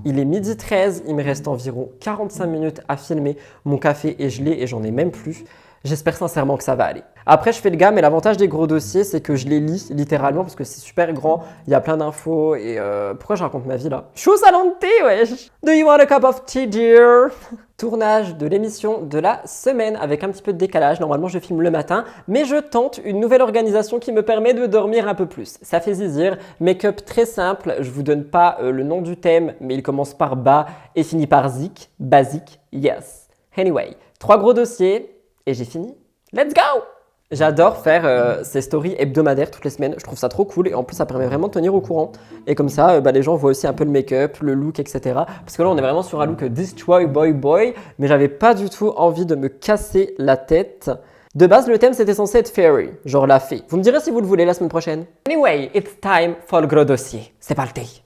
Il est 12h13, il me reste environ 45 minutes à filmer. Mon café est gelé et j'en ai même plus. J'espère sincèrement que ça va aller. Après, je fais le gars, mais l'avantage des gros dossiers, c'est que je les lis littéralement parce que c'est super grand, il y a plein d'infos et pourquoi je raconte ma vie là? Je suis au salon de thé, wesh! Do you want a cup of tea, dear? Tournage de l'émission de la semaine avec un petit peu de décalage. Normalement, je filme le matin, mais je tente une nouvelle organisation qui me permet de dormir un peu plus. Ça fait zizir. Make-up très simple. Je vous donne pas le nom du thème, mais il commence par bas et finit par zik. Basique, yes. Anyway, 3 gros dossiers et j'ai fini. Let's go! J'adore faire ces stories hebdomadaires toutes les semaines, je trouve ça trop cool et en plus ça permet vraiment de tenir au courant. Et comme ça, les gens voient aussi un peu le make-up, le look, etc. Parce que là on est vraiment sur un look Destroy Boy, mais j'avais pas du tout envie de me casser la tête. De base, le thème c'était censé être fairy, genre la fée. Vous me direz si vous le voulez la semaine prochaine. Anyway, it's time for le gros dossier. C'est parti.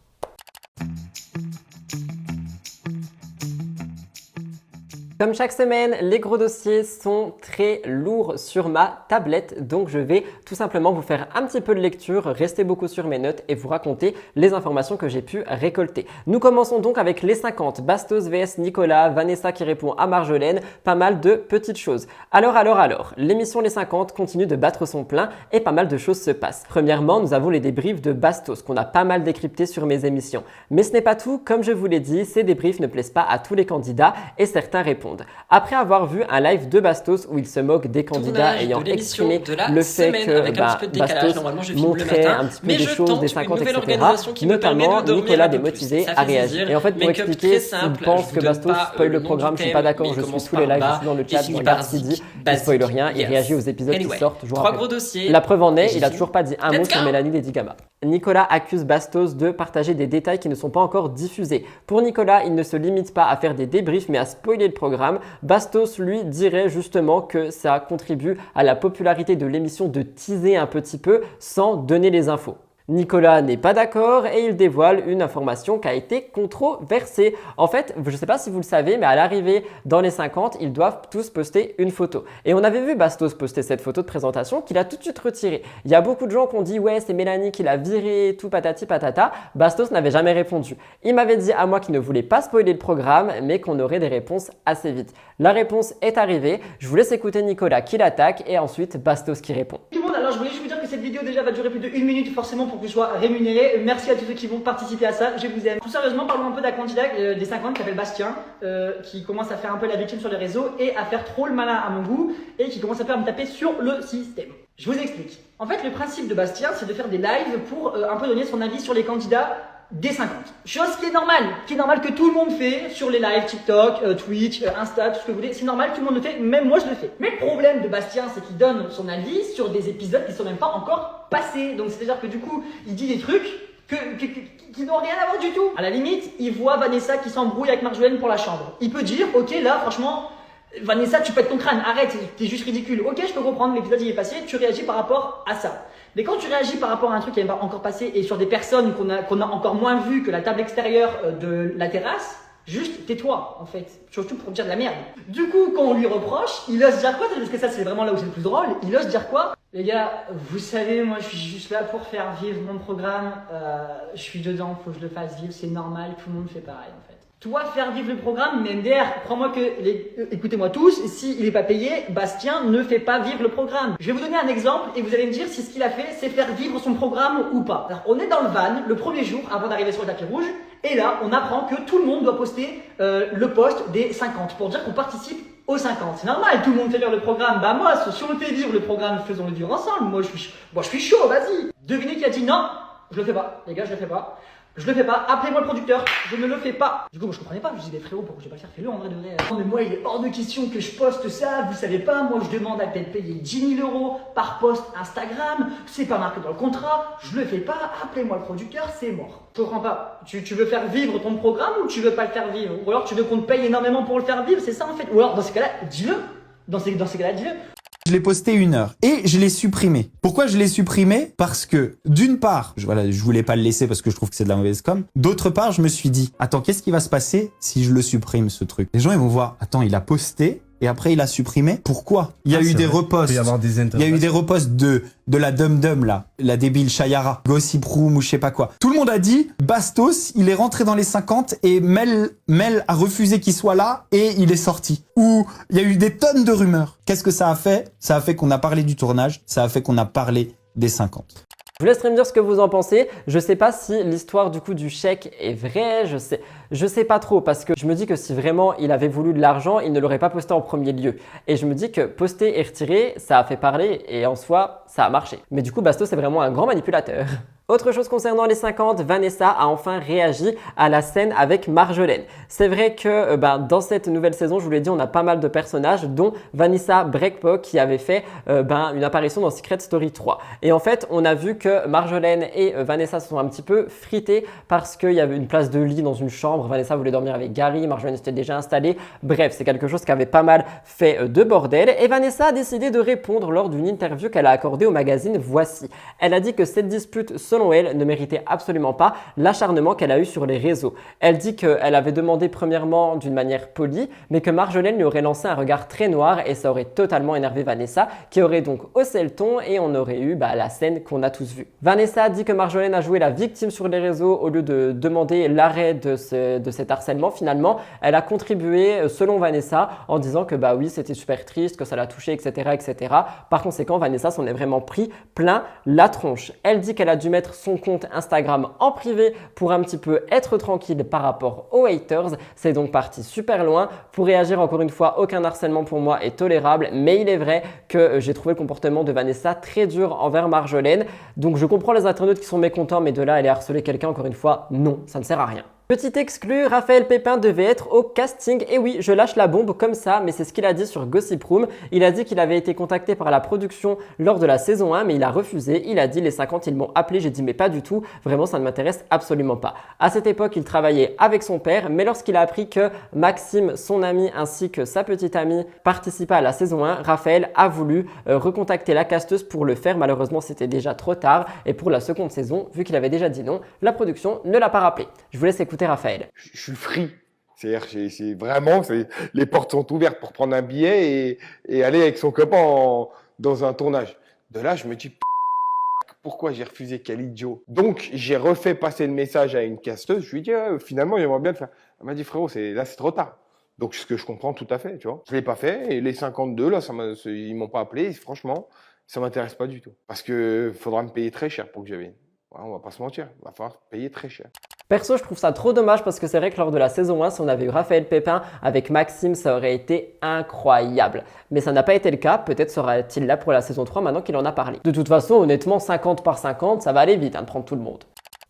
Comme chaque semaine, les gros dossiers sont très lourds sur ma tablette, donc je vais tout simplement vous faire un petit peu de lecture, rester beaucoup sur mes notes et vous raconter les informations que j'ai pu récolter. Nous commençons donc avec les 50, Bastos vs Nicolas, Vanessa qui répond à Marjolaine, pas mal de petites choses. Alors, l'émission Les 50 continue de battre son plein et pas mal de choses se passent. Premièrement, nous avons les débriefs de Bastos qu'on a pas mal décryptés sur mes émissions. Mais ce n'est pas tout, comme je vous l'ai dit, ces débriefs ne plaisent pas à tous les candidats et certains répondent. Après avoir vu un live de Bastos où il se moque des candidats ayant exprimé le fait que Bastos montrait un petit peu des choses des 50, etc. Notamment, Nicolas démotivé a réagi. Et en fait, pour expliquer s'il pense que Bastos spoil le programme, je suis pas d'accord, je suis tous les lives, je suis dans le chat, je regarde ce qu'il dit, il spoil rien, il réagit aux épisodes qui sortent jour après. La preuve en est, il a toujours pas dit un mot sur Mélanie Lady Gaga. Nicolas accuse Bastos de partager des détails qui ne sont pas encore diffusés. Pour Nicolas, il ne se limite pas à faire des débriefs mais à spoiler le programme. Bastos, lui, dirait justement que ça contribue à la popularité de l'émission de teaser un petit peu sans donner les infos. Nicolas n'est pas d'accord et il dévoile une information qui a été controversée. En fait, je ne sais pas si vous le savez, mais à l'arrivée dans les 50, ils doivent tous poster une photo. Et on avait vu Bastos poster cette photo de présentation qu'il a tout de suite retirée. Il y a beaucoup de gens qui ont dit « Ouais, c'est Mélanie qui l'a viré, tout patati patata ». Bastos n'avait jamais répondu. Il m'avait dit à moi qu'il ne voulait pas spoiler le programme, mais qu'on aurait des réponses assez vite. La réponse est arrivée. Je vous laisse écouter Nicolas qui l'attaque et ensuite Bastos qui répond. Tout le monde, alors je voulais juste vous dire que cette vidéo déjà va durer plus de 1 minute forcément pour que je sois rémunéré. Merci à tous ceux qui vont participer à ça, je vous aime. Tout sérieusement, parlons un peu d'un candidat des 50 qui s'appelle Bastien, qui commence à faire un peu la victime sur les réseaux et à faire trop le malin à mon goût et qui commence un peu à me taper sur le système. Je vous explique. En fait, le principe de Bastien, c'est de faire des lives pour un peu donner son avis sur les candidats des 50. Chose qui est normale que tout le monde fait sur les lives TikTok, Twitch, Insta, tout ce que vous voulez. C'est normal, tout le monde le fait, même moi je le fais. Mais le problème de Bastien, c'est qu'il donne son avis sur des épisodes qui sont même pas encore passés. Donc c'est-à-dire que du coup, il dit des trucs qui n'ont rien à voir du tout. À la limite, il voit Vanessa qui s'embrouille avec Marjolaine pour la chambre. Il peut dire, ok, là, franchement, Vanessa, tu pètes ton crâne, arrête, t'es juste ridicule. Ok, je peux comprendre, l'épisode il est passé, tu réagis par rapport à ça. Mais quand tu réagis par rapport à un truc qui n'est pas encore passé et sur des personnes qu'on a encore moins vues que la table extérieure de la terrasse, juste tais-toi en fait, surtout pour dire de la merde. Du coup, quand on lui reproche, il ose dire quoi? Parce que ça c'est vraiment là où c'est le plus drôle, il ose dire quoi? Les gars, vous savez, moi je suis juste là pour faire vivre mon programme, je suis dedans, faut que je le fasse vivre, c'est normal, tout le monde fait pareil en fait. Toi, faire vivre le programme, mais MDR, crois-moi que, écoutez-moi tous, s'il n'est pas payé, Bastien ne fait pas vivre le programme. Je vais vous donner un exemple et vous allez me dire si ce qu'il a fait, c'est faire vivre son programme ou pas. Alors, on est dans le van, le premier jour, avant d'arriver sur le tapis rouge, et là, on apprend que tout le monde doit poster le post des 50 pour dire qu'on participe aux 50. C'est normal, tout le monde fait vivre le programme. Bah moi, si on le fait vivre le programme, faisons-le vivre ensemble. Moi, je suis chaud, vas-y. Devinez qui a dit non, je le fais pas. Les gars, je le fais pas. Je le fais pas, appelez-moi le producteur, je ne le fais pas. Du coup, moi je comprenais pas, je me disais, frérot, pourquoi je vais pas le faire, fais-le en vrai de vrai. Non mais moi il est hors de question que je poste ça, vous savez pas, moi je demande à peut-être payer 10 000 € par post Instagram, c'est pas marqué dans le contrat, je le fais pas, appelez-moi le producteur, c'est mort. Je comprends pas, tu veux faire vivre ton programme ou tu veux pas le faire vivre? Ou alors tu veux qu'on te paye énormément pour le faire vivre, c'est ça en fait? Ou alors dans ces cas-là, dis-le. Dans ces cas-là, dis-le. Je l'ai posté 1 heure et je l'ai supprimé. Pourquoi je l'ai supprimé? Parce que d'une part, je voulais pas le laisser parce que je trouve que c'est de la mauvaise com. D'autre part, je me suis dit, attends, qu'est-ce qui va se passer si je le supprime ce truc? Les gens ils vont voir, attends, il a posté et après il a supprimé. Pourquoi? Il y a eu des reposts. Il y a eu des reposts de la dum-dum là, la débile Chayara, Gossip Room ou je sais pas quoi. Tout le monde a dit Bastos, il est rentré dans les 50 et Mel a refusé qu'il soit là et il est sorti. Ou il y a eu des tonnes de rumeurs. Qu'est-ce que ça a fait? Ça a fait qu'on a parlé du tournage, ça a fait qu'on a parlé des 50. Je vous laisserai me dire ce que vous en pensez. Je sais pas si l'histoire du coup du chèque est vraie, je sais pas trop parce que je me dis que si vraiment il avait voulu de l'argent, il ne l'aurait pas posté en premier lieu. Et je me dis que poster et retirer, ça a fait parler et en soi, ça a marché. Mais du coup, Bastos c'est vraiment un grand manipulateur. Autre chose concernant les 50, Vanessa a enfin réagi à la scène avec Marjolaine. C'est vrai que dans cette nouvelle saison, je vous l'ai dit, on a pas mal de personnages dont Vanessa Breakpock qui avait fait une apparition dans Secret Story 3. Et en fait, on a vu que Marjolaine et Vanessa se sont un petit peu fritées parce qu'il y avait une place de lit dans une chambre. Vanessa voulait dormir avec Gary, Marjolaine s'était déjà installée. Bref, c'est quelque chose qui avait pas mal fait de bordel. Et Vanessa a décidé de répondre lors d'une interview qu'elle a accordée au magazine Voici. Elle a dit que cette dispute, selon selon elle, ne méritait absolument pas l'acharnement qu'elle a eu sur les réseaux. Elle dit qu'elle avait demandé premièrement d'une manière polie, mais que Marjolaine lui aurait lancé un regard très noir et ça aurait totalement énervé Vanessa, qui aurait donc haussé le ton et on aurait eu la scène qu'on a tous vue. Vanessa dit que Marjolaine a joué la victime sur les réseaux au lieu de demander l'arrêt de cet harcèlement. Finalement, elle a contribué, selon Vanessa, en disant que oui, c'était super triste, que ça l'a touchée, etc., etc. Par conséquent, Vanessa s'en est vraiment pris plein la tronche. Elle dit qu'elle a dû mettre son compte Instagram en privé pour un petit peu être tranquille par rapport aux haters. C'est donc parti super loin. Pour réagir, encore une fois, aucun harcèlement pour moi est tolérable, mais il est vrai que j'ai trouvé le comportement de Vanessa très dur envers Marjolaine. Donc je comprends les internautes qui sont mécontents, mais de là, aller harceler quelqu'un, encore une fois, non, ça ne sert à rien. Petit exclu, Raphaël Pépin devait être au casting. Et oui, je lâche la bombe comme ça, mais c'est ce qu'il a dit sur Gossip Room. Il a dit qu'il avait été contacté par la production lors de la saison 1, mais il a refusé. Il a dit les 50, ils m'ont appelé. J'ai dit mais pas du tout, vraiment ça ne m'intéresse absolument pas. À cette époque, il travaillait avec son père, mais lorsqu'il a appris que Maxime, son ami, ainsi que sa petite amie participaient à la saison 1, Raphaël a voulu recontacter la casteuse pour le faire. Malheureusement, c'était déjà trop tard. Et pour la seconde saison, vu qu'il avait déjà dit non, la production ne l'a pas rappelé. Je vous laisse écouter Raphaël. Je suis free. C'est-à-dire, les portes sont ouvertes pour prendre un billet et aller avec son copain dans un tournage. De là, je me dis, pourquoi j'ai refusé, quel idiot. Donc, j'ai refait passer le message à une casteuse. Je lui ai dit, finalement, j'aimerais bien le faire. Elle m'a dit, frérot, là, c'est trop tard. Donc, ce que je comprends tout à fait, tu vois. Je l'ai pas fait et les 52, là, ils m'ont pas appelé. Et franchement, ça m'intéresse pas du tout. Parce que faudra me payer très cher pour que je vienne. Ouais, on va pas se mentir, il va falloir payer très cher. Perso, je trouve ça trop dommage parce que c'est vrai que lors de la saison 1, si on avait eu Raphaël Pépin avec Maxime, ça aurait été incroyable. Mais ça n'a pas été le cas, peut-être sera-t-il là pour la saison 3 maintenant qu'il en a parlé. De toute façon, honnêtement, 50 par 50, ça va aller vite de prendre tout le monde.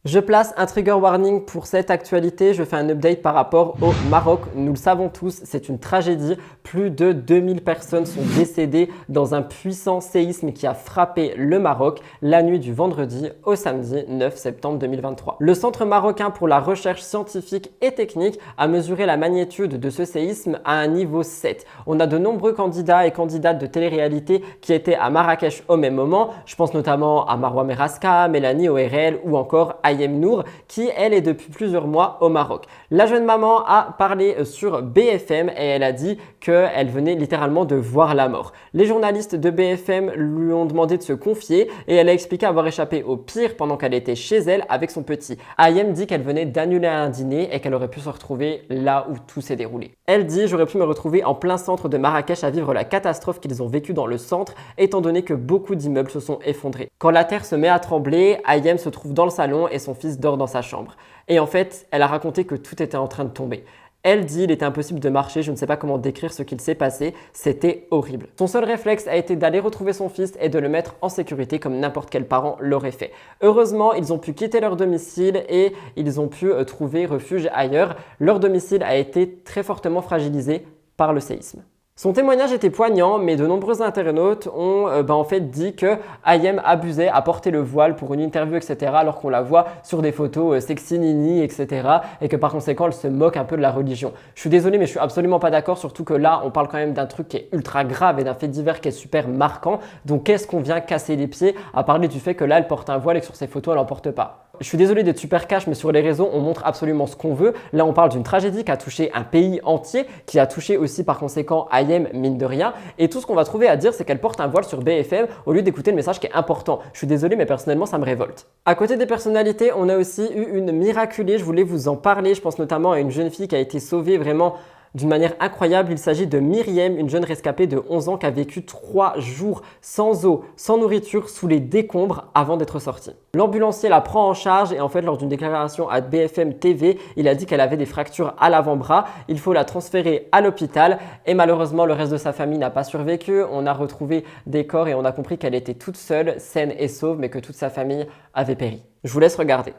Je place un trigger warning pour cette actualité. Je fais un update par rapport au Maroc. Nous le savons tous, c'est une tragédie. Plus de 2000 personnes sont décédées dans un puissant séisme qui a frappé le Maroc la nuit du vendredi au samedi 9 septembre 2023. Le Centre marocain pour la recherche scientifique et technique a mesuré la magnitude de ce séisme à un niveau 7. On a de nombreux candidats et candidates de télé-réalité qui étaient à Marrakech au même moment. Je pense notamment à Marwa Meraska, Mélanie ORL ou encore Ayem Nour qui, elle, est depuis plusieurs mois au Maroc. La jeune maman a parlé sur BFM et elle a dit qu'elle venait littéralement de voir la mort. Les journalistes de BFM lui ont demandé de se confier et elle a expliqué avoir échappé au pire pendant qu'elle était chez elle avec son petit. Ayem dit qu'elle venait d'annuler un dîner et qu'elle aurait pu se retrouver là où tout s'est déroulé. Elle dit « J'aurais pu me retrouver en plein centre de Marrakech à vivre la catastrophe qu'ils ont vécue dans le centre étant donné que beaucoup d'immeubles se sont effondrés. Quand la terre se met à trembler, Ayem se trouve dans le salon et son fils dort dans sa chambre. Et en fait, elle a raconté que tout était en train de tomber. Elle dit « Il était impossible de marcher, je ne sais pas comment décrire ce qu'il s'est passé, c'était horrible. » Son seul réflexe a été d'aller retrouver son fils et de le mettre en sécurité comme n'importe quel parent l'aurait fait. Heureusement, ils ont pu quitter leur domicile et ils ont pu trouver refuge ailleurs. Leur domicile a été très fortement fragilisé par le séisme. Son témoignage était poignant, mais de nombreux internautes ont en fait dit que Ayem abusait à porter le voile pour une interview, etc. alors qu'on la voit sur des photos sexy nini, etc. et que par conséquent, elle se moque un peu de la religion. Je suis désolé, mais je suis absolument pas d'accord, surtout que là, on parle quand même d'un truc qui est ultra grave et d'un fait divers qui est super marquant. Donc, qu'est-ce qu'on vient casser les pieds à parler du fait que là, elle porte un voile et que sur ses photos, elle n'en porte pas? Je suis désolé d'être super cash, mais sur les réseaux, on montre absolument ce qu'on veut. Là, on parle d'une tragédie qui a touché un pays entier, qui a touché aussi par conséquent Ayem, mine de rien. Et tout ce qu'on va trouver à dire, c'est qu'elle porte un voile sur BFM au lieu d'écouter le message qui est important. Je suis désolé, mais personnellement, ça me révolte. À côté des personnalités, on a aussi eu une miraculée. Je voulais vous en parler. Je pense notamment à une jeune fille qui a été sauvée vraiment d'une manière incroyable. Il s'agit de Myriam, une jeune rescapée de 11 ans qui a vécu 3 jours sans eau, sans nourriture, sous les décombres avant d'être sortie. L'ambulancier la prend en charge et en fait, lors d'une déclaration à BFM TV, il a dit qu'elle avait des fractures à l'avant-bras. Il faut la transférer à l'hôpital et malheureusement, le reste de sa famille n'a pas survécu. On a retrouvé des corps et on a compris qu'elle était toute seule, saine et sauve, mais que toute sa famille avait péri. Je vous laisse regarder.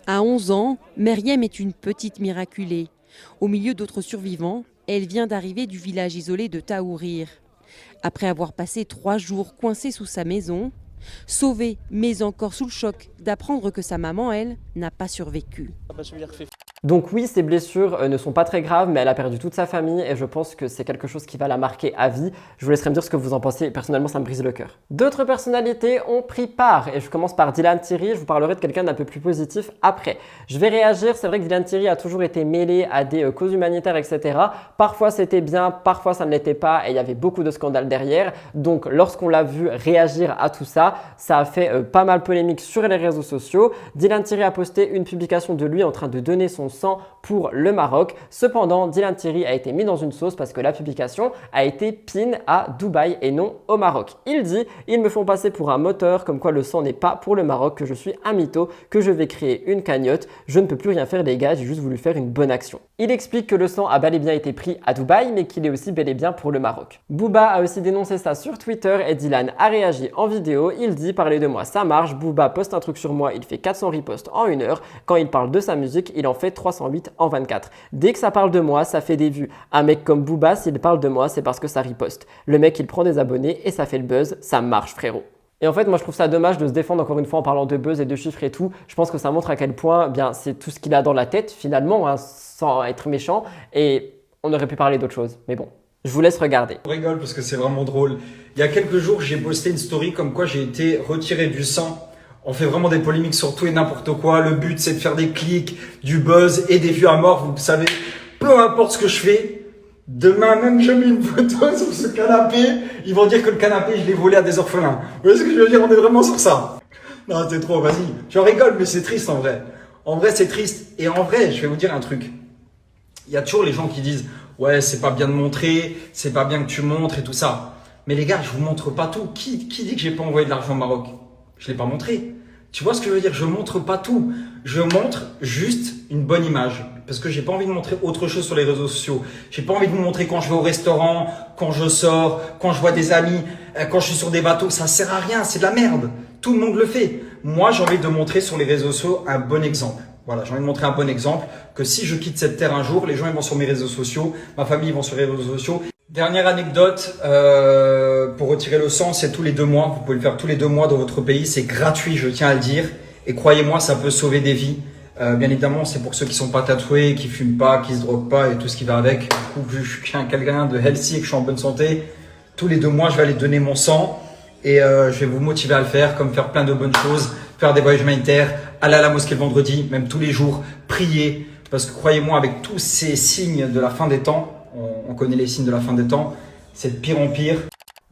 À 11 ans, Myriam est une petite miraculée. Au milieu d'autres survivants, elle vient d'arriver du village isolé de Taourir. Après avoir passé 3 jours coincée sous sa maison, sauvée mais encore sous le choc d'apprendre que sa maman, elle, n'a pas survécu. Donc oui, ses blessures ne sont pas très graves, mais elle a perdu toute sa famille et je pense que c'est quelque chose qui va la marquer à vie. Je vous laisserai me dire ce que vous en pensez. Personnellement, ça me brise le cœur. D'autres personnalités ont pris part et je commence par Dylan Thierry. Je vous parlerai de quelqu'un d'un peu plus positif après. Je vais réagir. C'est vrai que Dylan Thierry a toujours été mêlé à des causes humanitaires, etc. Parfois, c'était bien, parfois, ça ne l'était pas et il y avait beaucoup de scandales derrière. Donc, lorsqu'on l'a vu réagir à tout ça, ça a fait pas mal polémique sur les réseaux sociaux. Dylan Thierry a posté une publication de lui en train de donner son sang pour le Maroc. Cependant, Dylan Thierry a été mis dans une sauce parce que la publication a été pin à Dubaï et non au Maroc. Il dit « Ils me font passer pour un moteur, comme quoi le sang n'est pas pour le Maroc, que je suis un mytho, que je vais créer une cagnotte. Je ne peux plus rien faire les gars, j'ai juste voulu faire une bonne action. » Il explique que le sang a bel et bien été pris à Dubaï, mais qu'il est aussi bel et bien pour le Maroc. Booba a aussi dénoncé ça sur Twitter et Dylan a réagi en vidéo. Il dit « Parlez de moi, ça marche. Booba poste un truc sur moi, il fait 400 reposts en 1 heure. Quand il parle de sa musique, il en fait 308 en 24. Dès que ça parle de moi, ça fait des vues. Un mec comme Booba, s'il parle de moi, c'est parce que ça riposte. Le mec, il prend des abonnés et ça fait le buzz. Ça marche, frérot. » Et en fait, moi, je trouve ça dommage de se défendre encore une fois en parlant de buzz et de chiffres et tout. Je pense que ça montre à quel point bien c'est tout ce qu'il a dans la tête finalement, hein, sans être méchant. Et on aurait pu parler d'autre chose. Mais bon, je vous laisse regarder. Je rigole parce que c'est vraiment drôle. Il y a quelques jours, j'ai posté une story comme quoi j'ai été retiré du sang. On fait vraiment des polémiques sur tout et n'importe quoi. Le but, c'est de faire des clics, du buzz et des vues à mort. Vous savez, peu importe ce que je fais. Demain même, je mets une photo sur ce canapé. Ils vont dire que le canapé, je l'ai volé à des orphelins. Vous voyez ce que je veux dire? On est vraiment sur ça. Non, c'est trop, vas-y. J'en rigole, mais c'est triste en vrai. En vrai, c'est triste. Et en vrai, je vais vous dire un truc. Il y a toujours les gens qui disent « Ouais, c'est pas bien de montrer, c'est pas bien que tu montres et tout ça. » Mais les gars, je vous montre pas tout. Qui dit que j'ai pas envoyé de l'argent au Maroc? Je l'ai pas montré. Tu vois ce que je veux dire? Je montre pas tout. Je montre juste une bonne image. Parce que j'ai pas envie de montrer autre chose sur les réseaux sociaux. J'ai pas envie de vous montrer quand je vais au restaurant, quand je sors, quand je vois des amis, quand je suis sur des bateaux. Ça sert à rien, c'est de la merde. Tout le monde le fait. Moi, j'ai envie de montrer sur les réseaux sociaux un bon exemple. Voilà, j'ai envie de montrer un bon exemple. Que si je quitte cette terre un jour, les gens ils vont sur mes réseaux sociaux, ma famille ils vont sur les réseaux sociaux. Dernière anecdote, pour retirer le sang, c'est tous les 2 mois. Vous pouvez le faire tous les 2 mois dans votre pays. C'est gratuit, je tiens à le dire. Et croyez-moi, ça peut sauver des vies. Bien évidemment, c'est pour ceux qui sont pas tatoués, qui fument pas, qui se droguent pas et tout ce qui va avec. Du coup, vu que je suis quelqu'un de healthy et que je suis en bonne santé, tous les 2 mois, je vais aller donner mon sang et je vais vous motiver à le faire, comme faire plein de bonnes choses, faire des voyages humanitaires, aller à la mosquée le vendredi, même tous les jours, prier. Parce que croyez-moi, avec tous ces signes de la fin des temps, on connaît les signes de la fin des temps, c'est de pire en pire.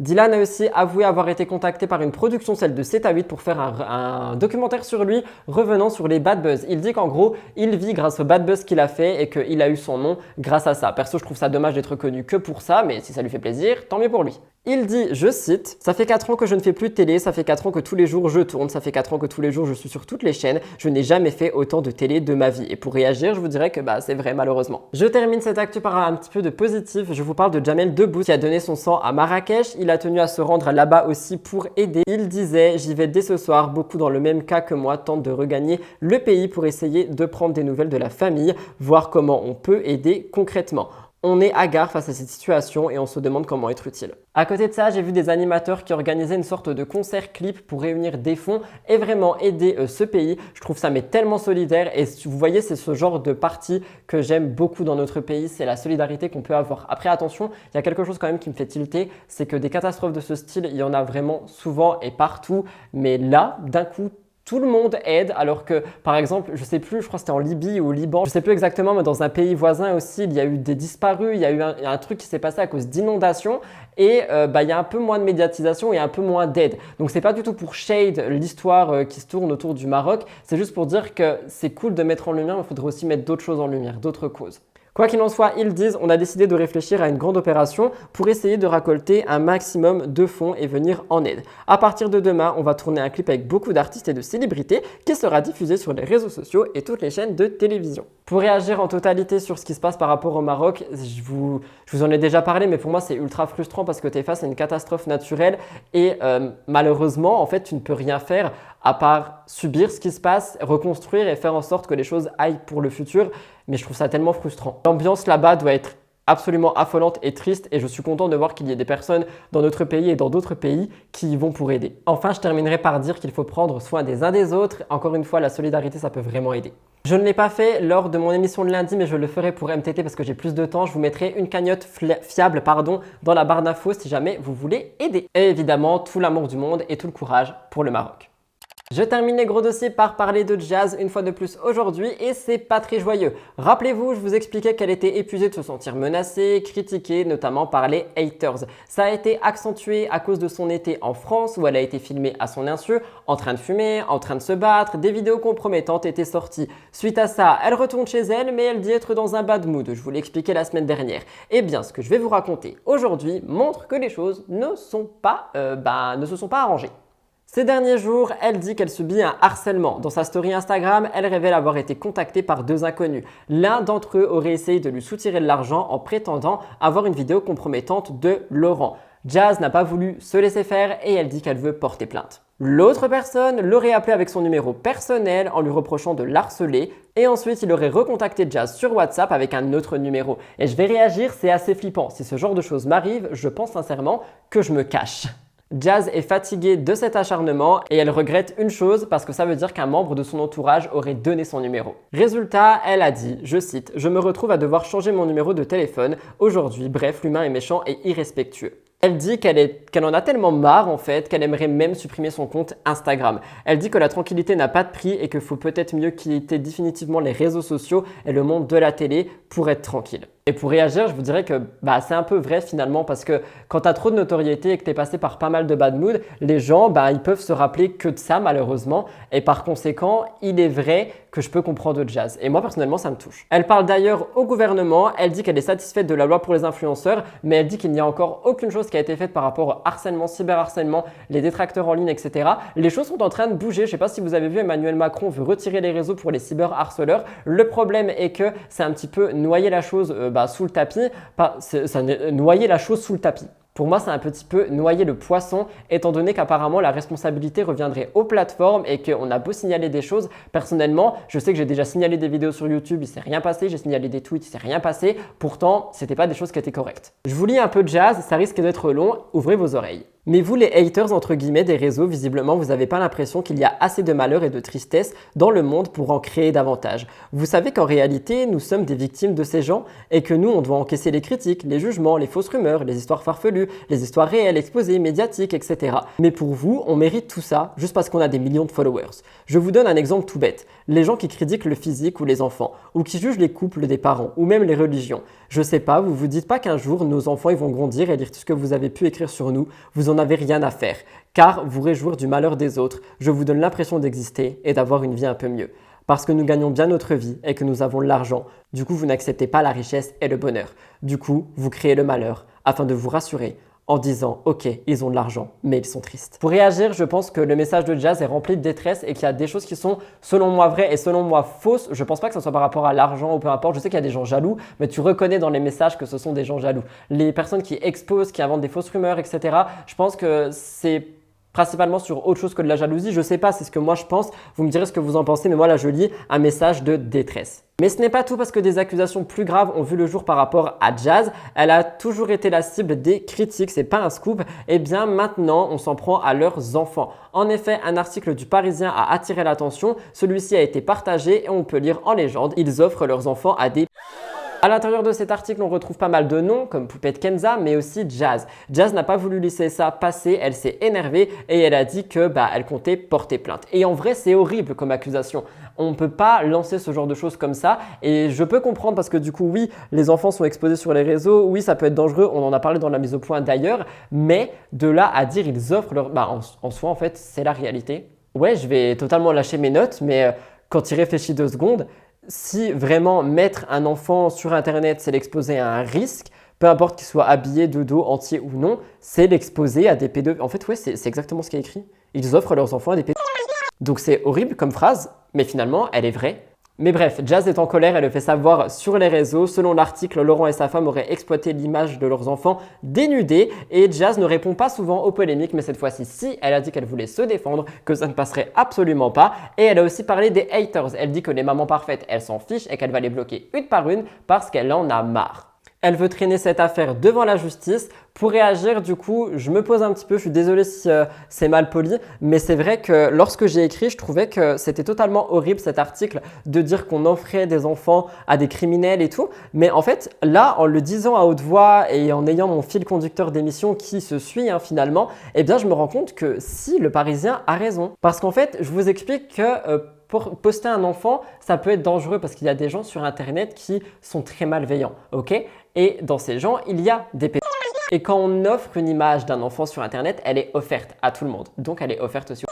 Dylan a aussi avoué avoir été contacté par une production, celle de 7 à 8, pour faire un documentaire sur lui revenant sur les bad buzz. Il dit qu'en gros, il vit grâce au bad buzz qu'il a fait et qu'il a eu son nom grâce à ça. Perso, je trouve ça dommage d'être connu que pour ça, mais si ça lui fait plaisir, tant mieux pour lui. Il dit, je cite, « Ça fait 4 ans que je ne fais plus de télé, ça fait 4 ans que tous les jours je tourne, ça fait 4 ans que tous les jours je suis sur toutes les chaînes, je n'ai jamais fait autant de télé de ma vie. » Et pour réagir, je vous dirais que c'est vrai malheureusement. Je termine cette actu par un petit peu de positif. Je vous parle de Jamel Debbouze qui a donné son sang à Marrakech. Il a tenu à se rendre là-bas aussi pour aider. Il disait, « J'y vais dès ce soir, beaucoup dans le même cas que moi tentent de regagner le pays pour essayer de prendre des nouvelles de la famille, voir comment on peut aider concrètement. » On est hagard face à cette situation et on se demande comment être utile. À côté de ça, j'ai vu des animateurs qui organisaient une sorte de concert clip pour réunir des fonds et vraiment aider ce pays. Je trouve ça tellement solidaire et vous voyez, c'est ce genre de parti que j'aime beaucoup dans notre pays, c'est la solidarité qu'on peut avoir. Après, attention, il y a quelque chose quand même qui me fait tilter, c'est que des catastrophes de ce style, il y en a vraiment souvent et partout, mais là, d'un coup, tout le monde aide alors que, par exemple, je sais plus, je crois que c'était en Libye ou au Liban, je sais plus exactement, mais dans un pays voisin aussi, il y a eu des disparus, il y a eu un truc qui s'est passé à cause d'inondations et il y a un peu moins de médiatisation et un peu moins d'aide. Donc c'est pas du tout pour shade l'histoire qui se tourne autour du Maroc, c'est juste pour dire que c'est cool de mettre en lumière, mais il faudrait aussi mettre d'autres choses en lumière, d'autres causes. Quoi qu'il en soit, ils disent, on a décidé de réfléchir à une grande opération pour essayer de récolter un maximum de fonds et venir en aide. À partir de demain, on va tourner un clip avec beaucoup d'artistes et de célébrités qui sera diffusé sur les réseaux sociaux et toutes les chaînes de télévision. Pour réagir en totalité sur ce qui se passe par rapport au Maroc, je vous en ai déjà parlé, mais pour moi c'est ultra frustrant parce que tu es face à une catastrophe naturelle et malheureusement, en fait, tu ne peux rien faire à part subir ce qui se passe, reconstruire et faire en sorte que les choses aillent pour le futur. Mais je trouve ça tellement frustrant. L'ambiance là-bas doit être absolument affolante et triste et je suis content de voir qu'il y ait des personnes dans notre pays et dans d'autres pays qui y vont pour aider. Enfin, je terminerai par dire qu'il faut prendre soin des uns des autres. Encore une fois, la solidarité, ça peut vraiment aider. Je ne l'ai pas fait lors de mon émission de lundi, mais je le ferai pour MTT parce que j'ai plus de temps. Je vous mettrai une cagnotte fiable dans la barre d'infos si jamais vous voulez aider. Et évidemment, tout l'amour du monde et tout le courage pour le Maroc. Je termine les gros dossiers par parler de Jazz une fois de plus aujourd'hui et c'est pas très joyeux. Rappelez-vous, je vous expliquais qu'elle était épuisée de se sentir menacée, critiquée, notamment par les haters. Ça a été accentué à cause de son été en France où elle a été filmée à son insu, en train de fumer, en train de se battre, des vidéos compromettantes étaient sorties. Suite à ça, elle retourne chez elle mais elle dit être dans un bad mood, je vous l'ai expliqué la semaine dernière. Eh bien, ce que je vais vous raconter aujourd'hui montre que les choses ne se sont pas arrangées. Ces derniers jours, elle dit qu'elle subit un harcèlement. Dans sa story Instagram, elle révèle avoir été contactée par 2 inconnus. L'un d'entre eux aurait essayé de lui soutirer de l'argent en prétendant avoir une vidéo compromettante de Laurent. Jazz n'a pas voulu se laisser faire et elle dit qu'elle veut porter plainte. L'autre personne l'aurait appelé avec son numéro personnel en lui reprochant de l'harceler et ensuite il aurait recontacté Jazz sur WhatsApp avec un autre numéro. Et je vais réagir, c'est assez flippant. Si ce genre de choses m'arrive, je pense sincèrement que je me cache. Jazz est fatiguée de cet acharnement et elle regrette une chose parce que ça veut dire qu'un membre de son entourage aurait donné son numéro. Résultat, elle a dit, je cite, « Je me retrouve à devoir changer mon numéro de téléphone. Aujourd'hui, bref, l'humain est méchant et irrespectueux. » Elle dit qu'elle en a tellement marre en fait qu'elle aimerait même supprimer son compte Instagram. Elle dit que la tranquillité n'a pas de prix et qu'il faut peut-être mieux quitter définitivement les réseaux sociaux et le monde de la télé pour être tranquille. Et pour réagir, je vous dirais que c'est un peu vrai finalement parce que quand tu as trop de notoriété et que tu es passé par pas mal de bad mood, les gens ils peuvent se rappeler que de ça malheureusement et par conséquent, il est vrai que je peux comprendre Jazz. Et moi personnellement, ça me touche. Elle parle d'ailleurs au gouvernement, elle dit qu'elle est satisfaite de la loi pour les influenceurs, mais elle dit qu'il n'y a encore aucune chose qui a été faite par rapport au harcèlement, cyberharcèlement, les détracteurs en ligne, etc. Les choses sont en train de bouger. Je ne sais pas si vous avez vu, Emmanuel Macron veut retirer les réseaux pour les cyberharceleurs. Le problème est que c'est un petit peu noyer la chose sous le tapis, noyer la chose sous le tapis. Pour moi, c'est un petit peu noyer le poisson, étant donné qu'apparemment la responsabilité reviendrait aux plateformes et qu'on a beau signaler des choses. Personnellement, je sais que j'ai déjà signalé des vidéos sur YouTube, il ne s'est rien passé, j'ai signalé des tweets, il ne s'est rien passé. Pourtant, ce n'était pas des choses qui étaient correctes. Je vous lis un peu de Jazz, ça risque d'être long, ouvrez vos oreilles. Mais vous les haters entre guillemets des réseaux, visiblement vous n'avez pas l'impression qu'il y a assez de malheur et de tristesse dans le monde pour en créer davantage. Vous savez qu'en réalité nous sommes des victimes de ces gens et que nous on doit encaisser les critiques, les jugements, les fausses rumeurs, les histoires farfelues, les histoires réelles, exposées, médiatiques, etc. Mais pour vous, on mérite tout ça juste parce qu'on a des millions de followers. Je vous donne un exemple tout bête. Les gens qui critiquent le physique ou les enfants, ou qui jugent les couples des parents, ou même les religions. Je sais pas, vous vous dites pas qu'un jour nos enfants ils vont grandir et lire tout ce que vous avez pu écrire sur nous, vous en avez rien à faire, car vous réjouir du malheur des autres, je vous donne l'impression d'exister et d'avoir une vie un peu mieux. Parce que nous gagnons bien notre vie et que nous avons l'argent, du coup vous n'acceptez pas la richesse et le bonheur. Du coup, vous créez le malheur afin de vous rassurer en disant « Ok, ils ont de l'argent, mais ils sont tristes ». Pour réagir, je pense que le message de Jazz est rempli de détresse et qu'il y a des choses qui sont selon moi vraies et selon moi fausses. Je pense pas que ce soit par rapport à l'argent ou peu importe. Je sais qu'il y a des gens jaloux, mais tu reconnais dans les messages que ce sont des gens jaloux. Les personnes qui exposent, qui inventent des fausses rumeurs, etc. Je pense que c'est principalement sur autre chose que de la jalousie. Je sais pas, c'est ce que moi je pense. Vous me direz ce que vous en pensez, mais moi là je lis un message de détresse. Mais ce n'est pas tout parce que des accusations plus graves ont vu le jour par rapport à Jazz. Elle a toujours été la cible des critiques, c'est pas un scoop. Et bien maintenant, on s'en prend à leurs enfants. En effet, un article du Parisien a attiré l'attention. Celui-ci a été partagé et on peut lire en légende, ils offrent leurs enfants à des... À l'intérieur de cet article, on retrouve pas mal de noms comme Poupette Kenza, mais aussi Jazz. Jazz n'a pas voulu laisser ça passer, elle s'est énervée et elle a dit que elle comptait porter plainte. Et en vrai, c'est horrible comme accusation. On ne peut pas lancer ce genre de choses comme ça et je peux comprendre parce que du coup, oui, les enfants sont exposés sur les réseaux, oui, ça peut être dangereux, on en a parlé dans la mise au point d'ailleurs, mais de là à dire ils offrent leur... en soi, en fait, c'est la réalité. Ouais, je vais totalement lâcher mes notes, mais quand tu réfléchis 2 secondes, si vraiment mettre un enfant sur Internet, c'est l'exposer à un risque, peu importe qu'il soit habillé de dos, entier ou non, c'est l'exposer à des pédophiles. En fait, ouais, c'est exactement ce qui est écrit. Ils offrent leurs enfants à des pédophiles. Donc c'est horrible comme phrase, mais finalement, elle est vraie. Mais bref, Jazz est en colère, elle le fait savoir sur les réseaux. Selon l'article, Laurent et sa femme auraient exploité l'image de leurs enfants dénudés et Jazz ne répond pas souvent aux polémiques, mais cette fois-ci, si, elle a dit qu'elle voulait se défendre, que ça ne passerait absolument pas. Et elle a aussi parlé des haters. Elle dit que les mamans parfaites, elles s'en fichent et qu'elle va les bloquer une par une parce qu'elle en a marre. Elle veut traîner cette affaire devant la justice. Pour réagir, du coup, je me pose un petit peu, je suis désolé si c'est mal poli, mais c'est vrai que lorsque j'ai écrit, je trouvais que c'était totalement horrible cet article de dire qu'on offrait des enfants à des criminels et tout. Mais en fait, là, en le disant à haute voix et en ayant mon fil conducteur d'émission qui se suit finalement, eh bien, je me rends compte que si, le Parisien a raison. Parce qu'en fait, je vous explique que pour poster un enfant, ça peut être dangereux parce qu'il y a des gens sur Internet qui sont très malveillants, ok? Et dans ces gens, il y a des pédophiles. Et quand on offre une image d'un enfant sur Internet, elle est offerte à tout le monde. Donc, elle est offerte aussi.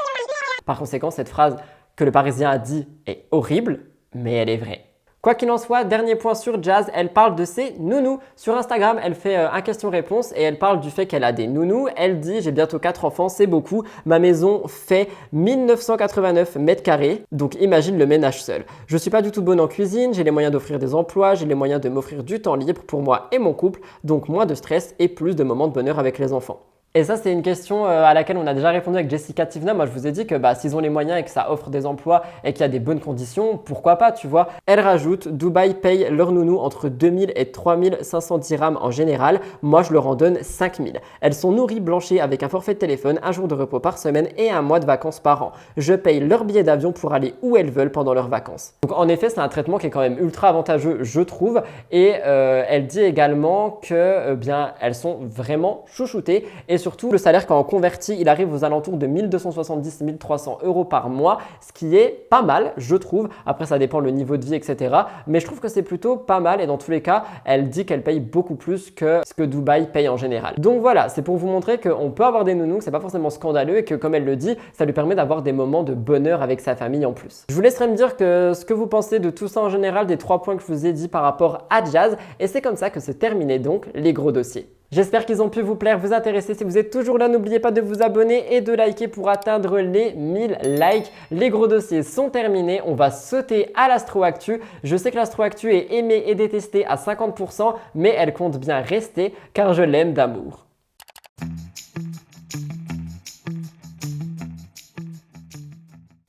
Par conséquent, cette phrase que le Parisien a dit est horrible, mais elle est vraie. Quoi qu'il en soit, dernier point sur Jazz, elle parle de ses nounous. Sur Instagram, elle fait un question-réponse et elle parle du fait qu'elle a des nounous. Elle dit « J'ai bientôt 4 enfants, c'est beaucoup. Ma maison fait 1989 mètres carrés, donc imagine le ménage seul. Je suis pas du tout bonne en cuisine, j'ai les moyens d'offrir des emplois, j'ai les moyens de m'offrir du temps libre pour moi et mon couple, donc moins de stress et plus de moments de bonheur avec les enfants. » Et ça, c'est une question à laquelle on a déjà répondu avec Jessica Tivna. Moi, je vous ai dit que s'ils ont les moyens et que ça offre des emplois et qu'il y a des bonnes conditions, pourquoi pas, tu vois. Elle rajoute, Dubaï paye leurs nounous entre 2000 et 3500 dirhams en général. Moi, je leur en donne 5000. Elles sont nourries, blanchies avec un forfait de téléphone, un jour de repos par semaine et un mois de vacances par an. Je paye leur billet d'avion pour aller où elles veulent pendant leurs vacances. Donc, en effet, c'est un traitement qui est quand même ultra avantageux, je trouve. Et elle dit également que, elles sont vraiment chouchoutées. Et surtout, le salaire quand on convertit, il arrive aux alentours de 1270-1300 € par mois, ce qui est pas mal, je trouve. Après, ça dépend le niveau de vie, etc. Mais je trouve que c'est plutôt pas mal et dans tous les cas, elle dit qu'elle paye beaucoup plus que ce que Dubaï paye en général. Donc voilà, c'est pour vous montrer qu'on peut avoir des nounous, que c'est pas forcément scandaleux et que comme elle le dit, ça lui permet d'avoir des moments de bonheur avec sa famille en plus. Je vous laisserai me dire ce que vous pensez de tout ça en général, des 3 points que je vous ai dit par rapport à Jazz. Et c'est comme ça que se terminait donc les gros dossiers. J'espère qu'ils ont pu vous plaire, vous intéresser. Si vous êtes toujours là, n'oubliez pas de vous abonner et de liker pour atteindre les 1000 likes. Les gros dossiers sont terminés. On va sauter à l'Astro Actu. Je sais que l'Astro Actu est aimée et détestée à 50%, mais elle compte bien rester car je l'aime d'amour.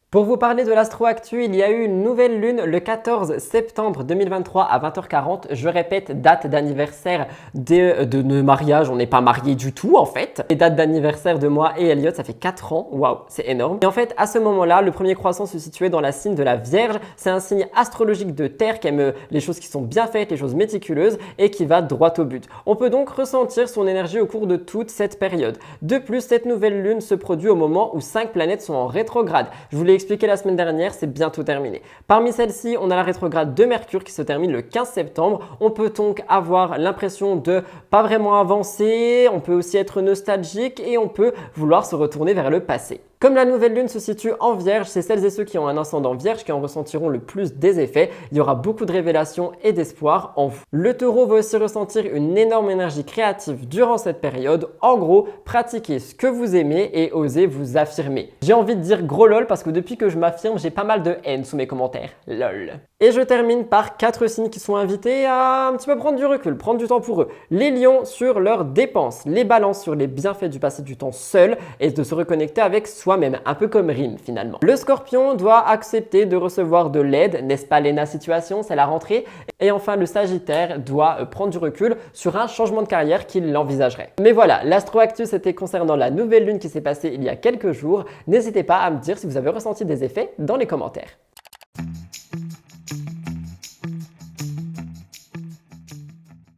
Pour vous parler de l'Astro Actu, il y a eu une nouvelle lune le 14 septembre 2023 à 20h40. Je répète, date d'anniversaire de mariage. On n'est pas mariés du tout en fait. Et date d'anniversaire de moi et Elliot, ça fait 4 ans. Waouh, c'est énorme. Et en fait, à ce moment-là, le premier croissant se situait dans la signe de la Vierge. C'est un signe astrologique de terre qui aime les choses qui sont bien faites, les choses méticuleuses et qui va droit au but. On peut donc ressentir son énergie au cours de toute cette période. De plus, cette nouvelle lune se produit au moment où 5 planètes sont en rétrograde. Je vous l'ai expliqué la semaine dernière, c'est bientôt terminé. Parmi celles-ci, on a la rétrograde de Mercure qui se termine le 15 septembre. On peut donc avoir l'impression de pas vraiment avancer, on peut aussi être nostalgique et on peut vouloir se retourner vers le passé. Comme la nouvelle lune se situe en Vierge, c'est celles et ceux qui ont un ascendant Vierge qui en ressentiront le plus des effets. Il y aura beaucoup de révélations et d'espoir en vous. Le Taureau va aussi ressentir une énorme énergie créative durant cette période. En gros, pratiquez ce que vous aimez et osez vous affirmer. J'ai envie de dire gros lol parce que depuis que je m'affirme, j'ai pas mal de haine sous mes commentaires. Lol. Et je termine par 4 signes qui sont invités à un petit peu prendre du recul, prendre du temps pour eux. Les lions sur leurs dépenses, les balances sur les bienfaits du passer du temps seul et de se reconnecter avec soi-même, un peu comme Rime finalement. Le scorpion doit accepter de recevoir de l'aide, n'est-ce pas Léna Situation, c'est la rentrée. Et enfin le sagittaire doit prendre du recul sur un changement de carrière qu'il l'envisagerait. Mais voilà, l'Astro Actu c'était concernant la nouvelle lune qui s'est passée il y a quelques jours. N'hésitez pas à me dire si vous avez ressenti des effets dans les commentaires.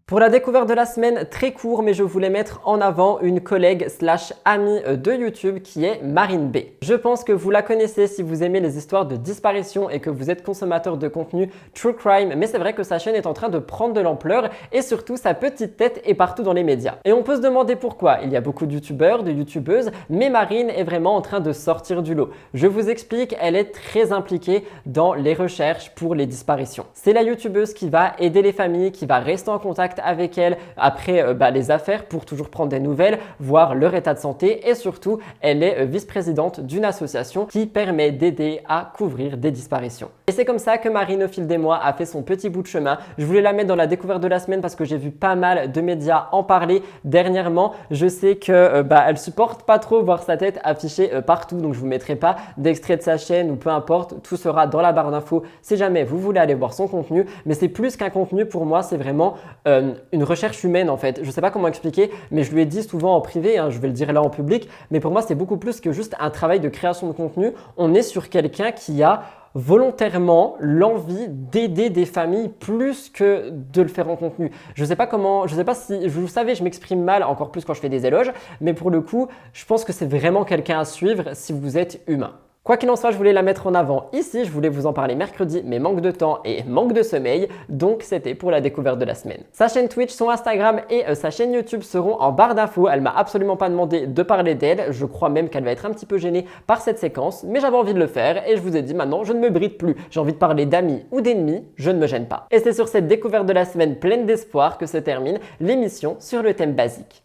Pour la découverte de la semaine, très court, mais je voulais mettre en avant une collègue / amie de YouTube qui est Marine B. Je pense que vous la connaissez si vous aimez les histoires de disparition et que vous êtes consommateur de contenu True Crime, mais c'est vrai que sa chaîne est en train de prendre de l'ampleur et surtout sa petite tête est partout dans les médias. Et on peut se demander pourquoi. Il y a beaucoup de youtubeurs, de youtubeuses, mais Marine est vraiment en train de sortir du lot. Je vous explique, elle est très impliquée dans les recherches pour les disparitions. C'est la youtubeuse qui va aider les familles, qui va rester en contact avec elle après les affaires pour toujours prendre des nouvelles, voir leur état de santé et surtout elle est vice-présidente d'une association qui permet d'aider à couvrir des disparitions. Et c'est comme ça que Marine, au fil des mois, a fait son petit bout de chemin. Je voulais la mettre dans la découverte de la semaine parce que j'ai vu pas mal de médias en parler dernièrement. Je sais que elle supporte pas trop voir sa tête affichée partout, donc je vous mettrai pas d'extrait de sa chaîne ou peu importe, tout sera dans la barre d'infos si jamais vous voulez aller voir son contenu. Mais c'est plus qu'un contenu pour moi, c'est vraiment une recherche humaine en fait. Je sais pas comment expliquer, mais je lui ai dit souvent en privé, je vais le dire là en public, mais pour moi c'est beaucoup plus que juste un travail de création de contenu. On est sur quelqu'un qui a volontairement l'envie d'aider des familles plus que de le faire en contenu. Je sais pas si, vous savez, je m'exprime mal encore plus quand je fais des éloges, mais pour le coup, je pense que c'est vraiment quelqu'un à suivre si vous êtes humain. Quoi qu'il en soit, je voulais la mettre en avant ici, je voulais vous en parler mercredi, mais manque de temps et manque de sommeil, donc c'était pour la découverte de la semaine. Sa chaîne Twitch, son Instagram et sa chaîne YouTube seront en barre d'infos. Elle m'a absolument pas demandé de parler d'elle, je crois même qu'elle va être un petit peu gênée par cette séquence, mais j'avais envie de le faire et je vous ai dit maintenant, je ne me bride plus. J'ai envie de parler d'amis ou d'ennemis, je ne me gêne pas. Et c'est sur cette découverte de la semaine pleine d'espoir que se termine l'émission sur le thème basique.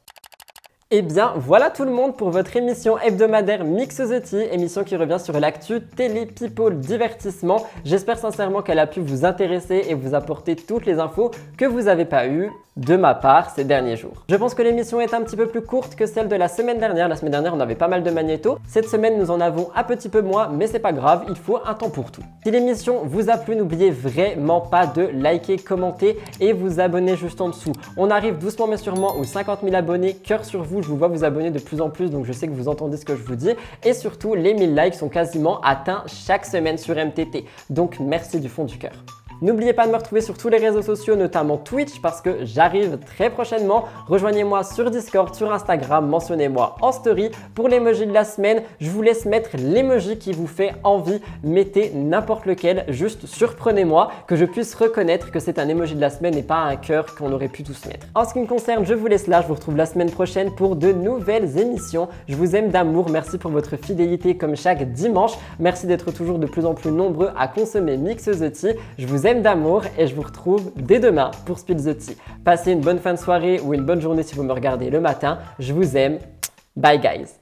Et bien voilà tout le monde pour votre émission hebdomadaire Mix the Tea, émission qui revient sur l'actu télé, people, divertissement. J'espère sincèrement qu'elle a pu vous intéresser et vous apporter toutes les infos que vous n'avez pas eues de ma part ces derniers jours. Je pense que l'émission est un petit peu plus courte que celle de la semaine dernière. La semaine dernière, on avait pas mal de magnétos. Cette semaine, nous en avons un petit peu moins, mais c'est pas grave, il faut un temps pour tout. Si l'émission vous a plu, n'oubliez vraiment pas de liker, commenter et vous abonner juste en dessous. On arrive doucement mais sûrement aux 50 000 abonnés. Cœur sur vous, je vous vois vous abonner de plus en plus, donc je sais que vous entendez ce que je vous dis. Et surtout, les 1000 likes sont quasiment atteints chaque semaine sur MTT. Donc merci du fond du cœur. N'oubliez pas de me retrouver sur tous les réseaux sociaux, notamment Twitch, parce que j'arrive très prochainement. Rejoignez-moi sur Discord, sur Instagram, mentionnez-moi en story. Pour l'emoji de la semaine, je vous laisse mettre l'emoji qui vous fait envie. Mettez n'importe lequel, juste surprenez-moi, que je puisse reconnaître que c'est un emoji de la semaine et pas un cœur qu'on aurait pu tous mettre. En ce qui me concerne, je vous laisse là, je vous retrouve la semaine prochaine pour de nouvelles émissions. Je vous aime d'amour, merci pour votre fidélité comme chaque dimanche. Merci d'être toujours de plus en plus nombreux à consommer Mix the Tea. Je vous aime d'amour et je vous retrouve dès demain pour Spill the Tea. Passez une bonne fin de soirée ou une bonne journée si vous me regardez le matin. Je vous aime. Bye guys.